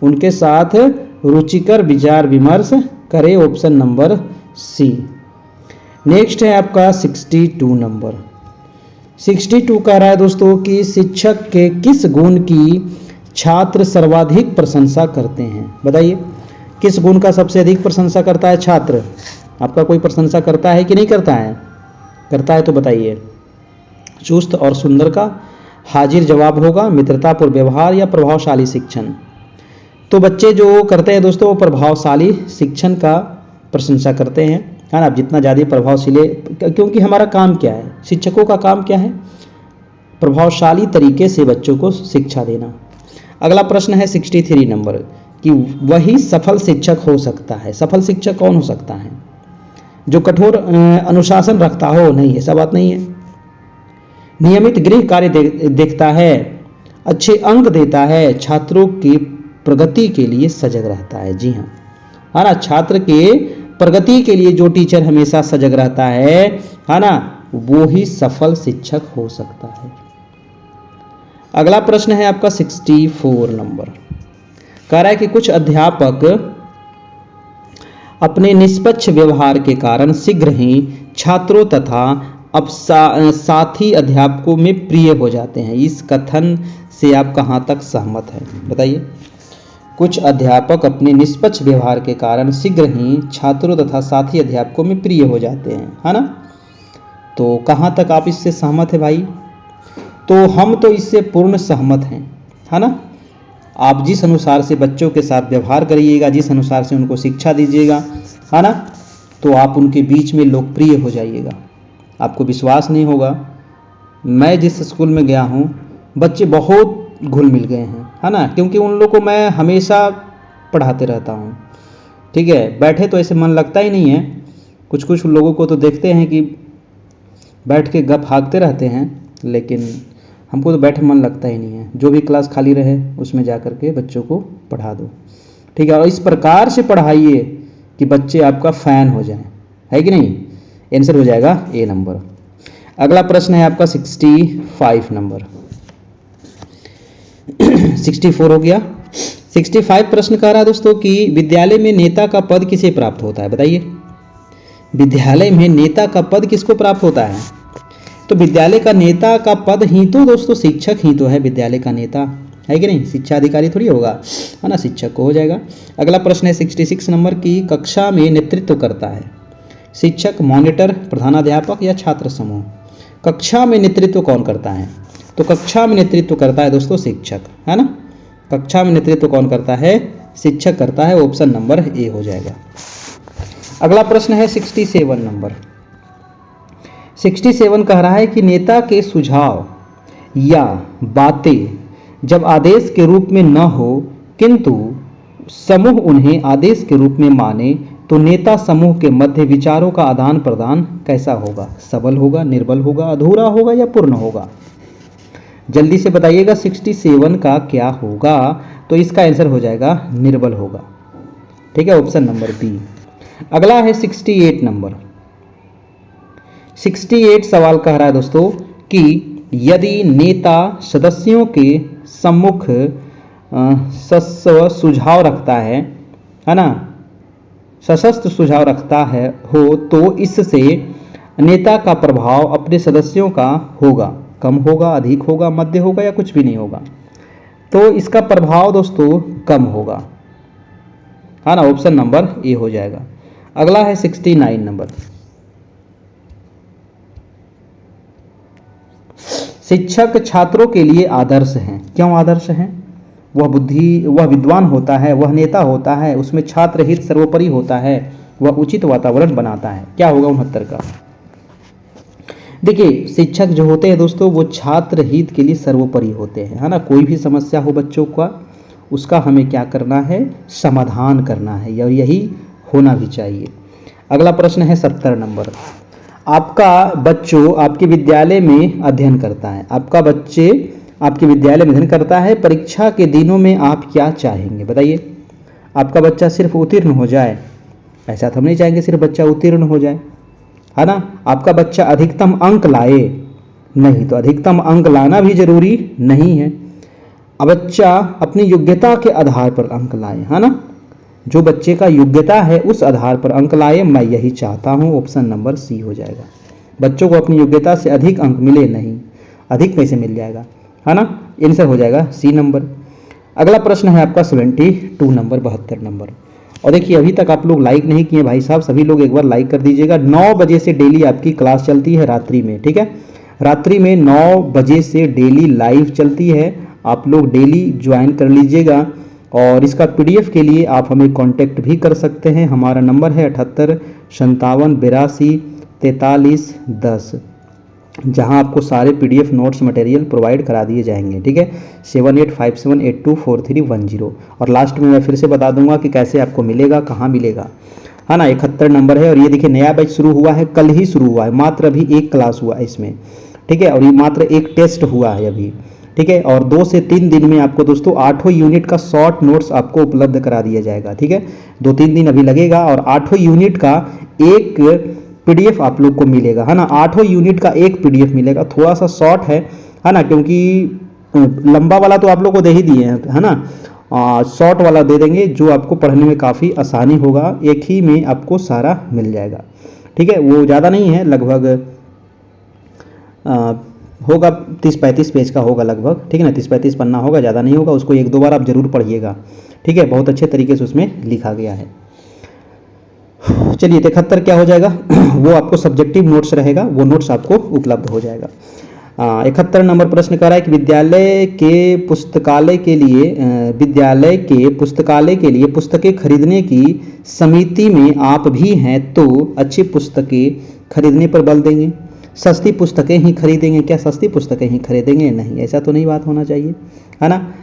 उनके साथ रुचिकर विचार विमर्श करें, ऑप्शन नंबर सी। नेक्स्ट है आपका 62 नंबर। 62 कह रहा है दोस्तों कि शिक्षक के किस गुण की छात्र सर्वाधिक प्रशंसा करते हैं? बताइए, किस गुण का सबसे अधिक प्रशंसा करता है छात्र? आपका कोई प्रशंसा करता है कि नहीं करता है? करता है तो बताइए। चुस्त और सुंदर का, हाजिर जवाब होगा, मित्रतापूर्ण व्यवहार या प्रभावशाली शिक्षण? तो बच्चे जो करते हैं दोस्तों वो प्रभावशाली शिक्षण का प्रशंसा करते हैं, है ना। जितना ज़्यादा प्रभावशाली, क्योंकि हमारा काम क्या है, शिक्षकों का काम क्या है? प्रभावशाली तरीके से बच्चों को शिक्षा देना। अगला प्रश्न है 63 नंबर कि वही सफल शिक्षक हो सकता है। सफल शिक्षक कौन हो सकता है? जो कठोर अनुशासन रखता हो? नहीं, ऐसा बात नहीं है। नियमित गृह कार्य देखता है, अच्छे अंक देता है, छात्रों की प्रगति के लिए सजग रहता है। जी हाँ, है ना, छात्र के प्रगति के लिए जो टीचर हमेशा सजग रहता है ना, वो ही सफल शिक्षक हो सकता है। अगला प्रश्न है आपका 64 नंबर। कह रहा है कि कुछ अध्यापक अपने निष्पक्ष व्यवहार के कारण शीघ्र ही छात्रों तथा अब साथी अध्यापकों में प्रिय हो जाते हैं। इस कथन से आप कहाँ तक सहमत हैं? बताइए। कुछ अध्यापक अपने निष्पक्ष व्यवहार के कारण शीघ्र ही छात्रों तथा साथी अध्यापकों में प्रिय हो जाते हैं, है ना। तो कहाँ तक आप इससे सहमत है भाई? तो हम तो इससे पूर्ण सहमत हैं, है ना। आप जिस अनुसार से बच्चों के साथ व्यवहार करिएगा, जिस अनुसार से उनको शिक्षा दीजिएगा, है ना, तो आप उनके बीच में लोकप्रिय हो जाइएगा। आपको विश्वास नहीं होगा, मैं जिस स्कूल में गया हूँ बच्चे बहुत घुल मिल गए हैं, है ना, क्योंकि उन लोगों को मैं हमेशा पढ़ाते रहता हूँ। ठीक है, बैठे तो ऐसे मन लगता ही नहीं है। कुछ कुछ लोगों को तो देखते हैं कि बैठ के गप हाँकते रहते हैं, लेकिन हमको तो बैठे मन लगता ही नहीं है। जो भी क्लास खाली रहे उसमें जा कर के बच्चों को पढ़ा दो। ठीक है, और इस प्रकार से पढ़ाइए कि बच्चे आपका फ़ैन हो जाएं, है कि नहीं। आंसर हो जाएगा ए नंबर। अगला प्रश्न है आपका 65 नंबर। 64 हो गया। 65 प्रश्न कह रहा है दोस्तों कि विद्यालय में नेता का पद किसे प्राप्त होता है? बताइए, विद्यालय में नेता का पद किसको प्राप्त होता है? तो विद्यालय का नेता का पद ही तो दोस्तों शिक्षक ही तो है विद्यालय का नेता, है कि नहीं? शिक्षा अधिकारी थोड़ी होगा, है ना, शिक्षक को हो जाएगा। अगला प्रश्न है 66 नंबर की, कक्षा में नेतृत्व करता है शिक्षक, मॉनिटर, प्रधानाध्यापक या छात्र समूह? कक्षा में नेतृत्व कौन करता है? तो कक्षा में नेतृत्व करता है दोस्तों शिक्षक, है ना। कक्षा में नेतृत्व कौन करता है? शिक्षक करता है, ऑप्शन नंबर ए हो जाएगा। अगला प्रश्न है 67 नंबर। 67 कह रहा है कि नेता के सुझाव या बातें जब आदेश के रूप में न हो किंतु समूह उन्हें आदेश के रूप में माने तो नेता समूह के मध्य विचारों का आदान प्रदान कैसा होगा? सबल होगा, निर्बल होगा, अधूरा होगा या पूर्ण होगा? जल्दी से बताइएगा 67 का क्या होगा? तो इसका आंसर हो जाएगा निर्बल होगा, ठीक है, ऑप्शन नंबर बी। अगला है 68 नंबर। 68 सवाल कह रहा है दोस्तों कि यदि नेता सदस्यों के सम्मुख सुझाव रखता है ना, सशस्त्र सुझाव रखता है हो तो इससे नेता का प्रभाव अपने सदस्यों का होगा, कम होगा, अधिक होगा, मध्य होगा या कुछ भी नहीं होगा? तो इसका प्रभाव दोस्तों कम होगा, है ना, ऑप्शन नंबर ए हो जाएगा। अगला है 69 नंबर। शिक्षक छात्रों के लिए आदर्श हैं। क्यों आदर्श हैं? वह विद्वान होता है, वह नेता होता है, उसमें छात्र हित सर्वोपरि होता है, वह उचित वातावरण बनाता है। क्या होगा 69 का? देखिए शिक्षक जो होते हैं दोस्तों वो छात्र हित के लिए सर्वोपरि होते हैं, है ना। कोई भी समस्या हो बच्चों का उसका हमें क्या करना है? समाधान करना है, और यही होना भी चाहिए। अगला प्रश्न है 70 नंबर। आपका बच्चों आपके विद्यालय में अध्ययन करता है, आपका बच्चे आपके विद्यालय में अध्ययन करता है, परीक्षा के दिनों में आप क्या चाहेंगे? बताइए। आपका बच्चा सिर्फ उत्तीर्ण हो जाए, ऐसा तो हम नहीं चाहेंगे सिर्फ बच्चा उत्तीर्ण हो जाए, है ना। आपका बच्चा अधिकतम अंक लाए, नहीं, तो अधिकतम अंक लाना भी जरूरी नहीं है। अब बच्चा अपनी योग्यता के आधार पर अंक लाए, है ना, जो बच्चे का योग्यता है उस आधार पर अंक लाए, मैं यही चाहता हूं, ऑप्शन नंबर सी हो जाएगा। बच्चों को अपनी योग्यता से अधिक अंक मिले नहीं, अधिक कैसे मिल जाएगा, है ना, आंसर हो जाएगा सी नंबर। अगला प्रश्न है आपका 72 नंबर, 72 नंबर। और देखिए अभी तक आप लोग लाइक नहीं किए भाई साहब, सभी लोग एक बार लाइक कर दीजिएगा। 9 बजे से डेली आपकी क्लास चलती है रात्रि में, ठीक है, रात्रि में 9 बजे से डेली लाइव चलती है, आप लोग डेली ज्वाइन कर लीजिएगा। और इसका पीडीएफ के लिए आप हमें कांटेक्ट भी कर सकते हैं, हमारा नंबर है 78 57 82 43 10, जहां आपको सारे पीडीएफ नोट्स मटेरियल प्रोवाइड करा दिए जाएंगे, ठीक है। 7857824310। और लास्ट में मैं फिर से बता दूंगा कि कैसे आपको मिलेगा, कहाँ मिलेगा, है ना। 71 नंबर है। और ये देखिए नया बैच शुरू हुआ है, कल ही शुरू हुआ है, मात्र अभी एक क्लास हुआ है इसमें, ठीक है, और ये मात्र एक टेस्ट हुआ है अभी, ठीक है। और 2 से 3 दिन में आपको दोस्तों 8 यूनिट का शॉर्ट नोट्स आपको उपलब्ध करा दिया जाएगा, ठीक है। 2-3 दिन अभी लगेगा और 8 यूनिट का एक पीडीएफ आप लोग को मिलेगा, है ना। 8 यूनिट का एक पीडीएफ मिलेगा, थोड़ा सा शॉर्ट है ना, क्योंकि लंबा वाला तो आप लोग को दे ही दिए हैं, है ना। शॉर्ट वाला दे देंगे जो आपको पढ़ने में काफ़ी आसानी होगा, एक ही में आपको सारा मिल जाएगा, ठीक है। वो ज़्यादा नहीं है, लगभग होगा 30-35 पेज का होगा लगभग, ठीक है ना, 30-35 पन्ना होगा, ज़्यादा नहीं होगा। उसको 1-2 बार आप जरूर पढ़िएगा, ठीक है, बहुत अच्छे तरीके से उसमें लिखा गया है। चलिए 73 क्या हो जाएगा? वो आपको सब्जेक्टिव नोट्स रहेगा, वो नोट्स आपको उपलब्ध हो जाएगा। 71 नंबर प्रश्न कर रहा है कि विद्यालय के पुस्तकालय के लिए पुस्तकें खरीदने की समिति में आप भी हैं तो अच्छी पुस्तकें खरीदने पर बल देंगे, सस्ती पुस्तकें ही खरीदेंगे? क्या सस्ती पुस्तकें ही खरीदेंगे? नहीं, ऐसा तो नहीं बात होना चाहिए, है ना।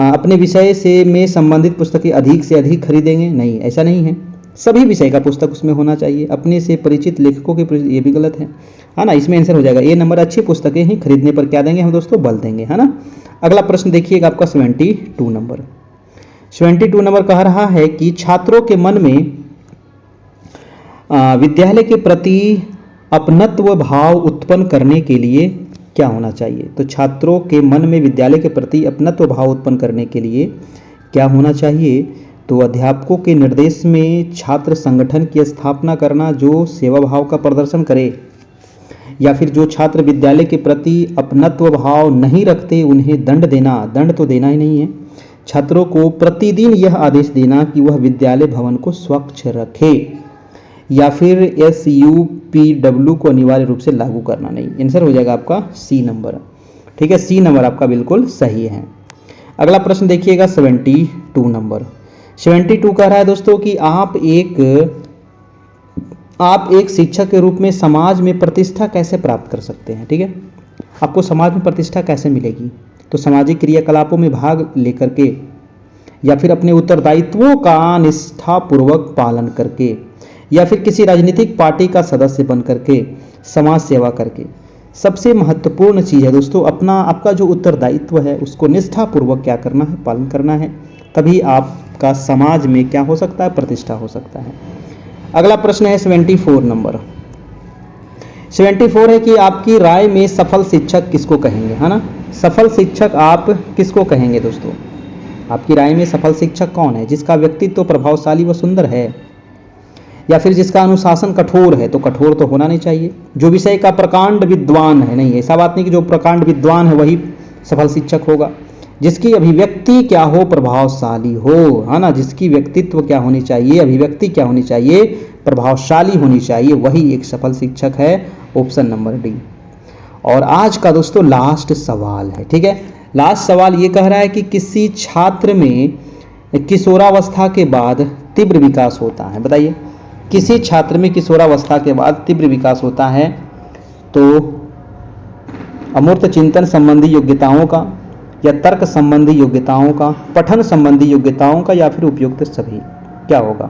अपने विषय से में संबंधित पुस्तकें अधिक से अधिक खरीदेंगे? नहीं, ऐसा नहीं है, सभी विषय का पुस्तक उसमें होना चाहिए, अपने से परिचित लेखकों के, ये भी गलत है ना। इसमें आंसर हो जाएगा ए नंबर, अच्छी पुस्तकें ही खरीदने पर क्या देंगे हम दोस्तों? बल देंगे, है ना। अगला प्रश्न देखिएगा आपका 72 नंबर। 72 नंबर कह रहा है कि छात्रों के मन में विद्यालय के प्रति अपनत्व भाव उत्पन्न करने के लिए क्या होना चाहिए? तो छात्रों के मन में विद्यालय के प्रति अपनत्व भाव उत्पन्न करने के लिए क्या होना चाहिए? तो अध्यापकों के निर्देश में छात्र संगठन की स्थापना करना जो सेवा भाव का प्रदर्शन करे, या फिर जो छात्र विद्यालय के प्रति अपनत्व भाव नहीं रखते उन्हें दंड देना, दंड तो देना ही नहीं है, छात्रों को प्रतिदिन यह आदेश देना कि वह विद्यालय भवन को स्वच्छ रखे, या फिर SUPW को अनिवार्य रूप से लागू करना नहीं। आंसर हो जाएगा आपका सी नंबर। ठीक है, सी नंबर आपका बिल्कुल सही है। अगला प्रश्न देखिएगा 72 नंबर। 72 कह रहा है दोस्तों कि आप एक शिक्षक के रूप में समाज में प्रतिष्ठा कैसे प्राप्त कर सकते हैं। ठीक है, आपको समाज में प्रतिष्ठा कैसे मिलेगी, तो सामाजिक क्रियाकलापों में भाग लेकर के, या फिर अपने उत्तरदायित्वों का निष्ठापूर्वक पालन करके, या फिर किसी राजनीतिक पार्टी का सदस्य बन करके, समाज सेवा करके। सबसे महत्वपूर्ण चीज़ है दोस्तों, आपका जो उत्तरदायित्व है उसको निष्ठापूर्वक क्या करना है, पालन करना है, तभी आपका समाज में क्या हो सकता है, प्रतिष्ठा हो सकता है। अगला प्रश्न है 74 नंबर। 74 है कि आपकी राय में सफल शिक्षक किसको कहेंगे, है ना। सफल शिक्षक आप किसको कहेंगे दोस्तों, आपकी राय में सफल शिक्षक कौन है, जिसका व्यक्तित्व प्रभावशाली व सुंदर है, या फिर जिसका अनुशासन कठोर है, तो कठोर तो होना नहीं चाहिए, जो विषय का प्रकांड विद्वान है, नहीं ऐसा बात नहीं कि जो प्रकांड विद्वान है वही सफल शिक्षक होगा, जिसकी अभिव्यक्ति क्या हो, प्रभावशाली हो, है ना, जिसकी व्यक्तित्व क्या होनी चाहिए, अभिव्यक्ति क्या होनी चाहिए, प्रभावशाली होनी चाहिए, वही एक सफल शिक्षक है। Option number D. और आज का दोस्तों लास्ट सवाल है। ठीक है, लास्ट सवाल ये कह रहा है कि किसी छात्र में किशोरावस्था के बाद तीव्र विकास होता है। बताइए, किसी छात्र में किशोरावस्था के बाद तीव्र विकास होता है, तो अमूर्त चिंतन संबंधी योग्यताओं का, या तर्क संबंधी योग्यताओं का, पठन संबंधी योग्यताओं का, या फिर उपयुक्त सभी, क्या होगा।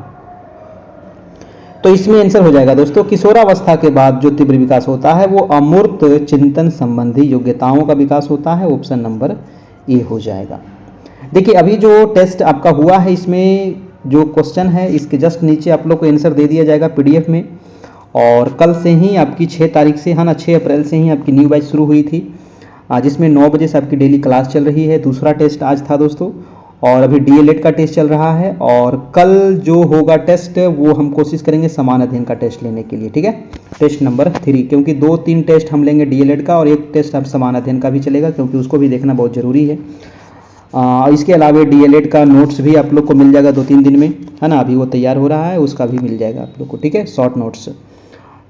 तो इसमें आंसर हो जाएगा दोस्तों, किशोरावस्था के बाद जो तीव्र विकास होता है वो अमूर्त चिंतन संबंधी योग्यताओं का विकास होता है। ऑप्शन नंबर ए हो जाएगा। देखिए, अभी जो टेस्ट आपका हुआ है इसमें जो क्वेश्चन है इसके जस्ट नीचे आप लोग को आंसर दे दिया जाएगा PDF में, और कल से ही आपकी 6 तारीख से, है ना, 6 अप्रैल से ही आपकी न्यू बैच शुरू हुई थी, जिसमें 9 बजे से आपकी डेली क्लास चल रही है। दूसरा टेस्ट आज था दोस्तों, और अभी DLED का टेस्ट चल रहा है, और कल जो होगा टेस्ट वो हम कोशिश करेंगे समान अध्ययन का टेस्ट लेने के लिए। ठीक है, टेस्ट नंबर 3, क्योंकि 2-3 टेस्ट हम लेंगे DLED का, और एक टेस्ट अब समान अध्ययन का भी चलेगा, क्योंकि उसको भी देखना बहुत ज़रूरी है। इसके अलावा DLED का नोट्स भी आप लोग को मिल जाएगा 2-3 दिन में, है ना, अभी वो तैयार हो रहा है, उसका भी मिल जाएगा आप लोग को। ठीक है, शॉर्ट नोट्स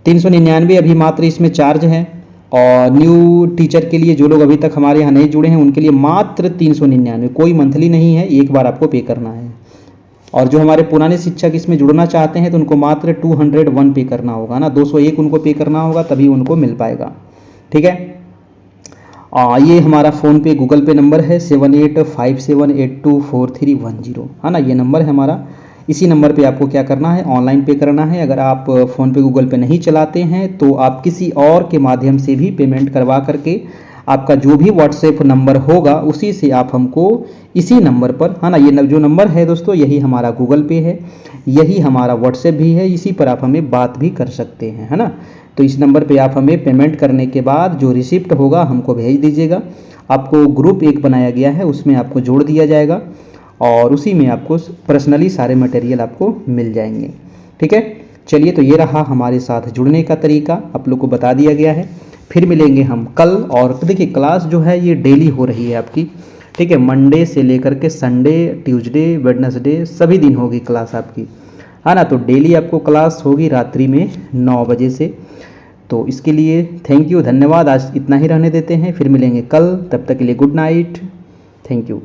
399 अभी मात्र इसमें चार्ज है, और न्यू टीचर के लिए जो लोग अभी तक हमारे यहाँ नहीं जुड़े हैं उनके लिए मात्र 399, कोई मंथली नहीं है, एक बार आपको पे करना है। और जो हमारे पुराने शिक्षक इसमें जुड़ना चाहते हैं तो उनको मात्र 201 पे करना होगा ना, 201 उनको पे करना होगा, तभी उनको मिल पाएगा। ठीक है, ये हमारा फ़ोन पे गूगल पे नंबर है 7857824310, है ना, ये नंबर है हमारा। इसी नंबर पे आपको क्या करना है, ऑनलाइन पे करना है। अगर आप फ़ोन पे गूगल पे नहीं चलाते हैं तो आप किसी और के माध्यम से भी पेमेंट करवा करके आपका जो भी व्हाट्सएप नंबर होगा उसी से आप हमको इसी नंबर पर, है ना, ये जो नंबर है दोस्तों यही हमारा गूगल पे है, यही हमारा व्हाट्सएप भी है, इसी पर आप हमें बात भी कर सकते हैं, है ना। तो इस नंबर पे आप हमें पेमेंट करने के बाद जो रिसिप्ट होगा हमको भेज दीजिएगा। आपको ग्रुप एक बनाया गया है, उसमें आपको जोड़ दिया जाएगा, और उसी में आपको पर्सनली सारे मटेरियल आपको मिल जाएंगे। ठीक है, चलिए, तो ये रहा हमारे साथ जुड़ने का तरीका, आप लोग को बता दिया गया है। फिर मिलेंगे हम कल, और देखिए क्लास जो है ये डेली हो रही है आपकी। ठीक है, मंडे से लेकर के संडे, ट्यूसडे, वेडनेसडे सभी दिन होगी क्लास आपकी, है ना। तो डेली आपको क्लास होगी रात्रि में 9 बजे से। तो इसके लिए थैंक यू, धन्यवाद। आज इतना ही रहने देते हैं, फिर मिलेंगे कल, तब तक के लिए गुड नाइट, थैंक यू।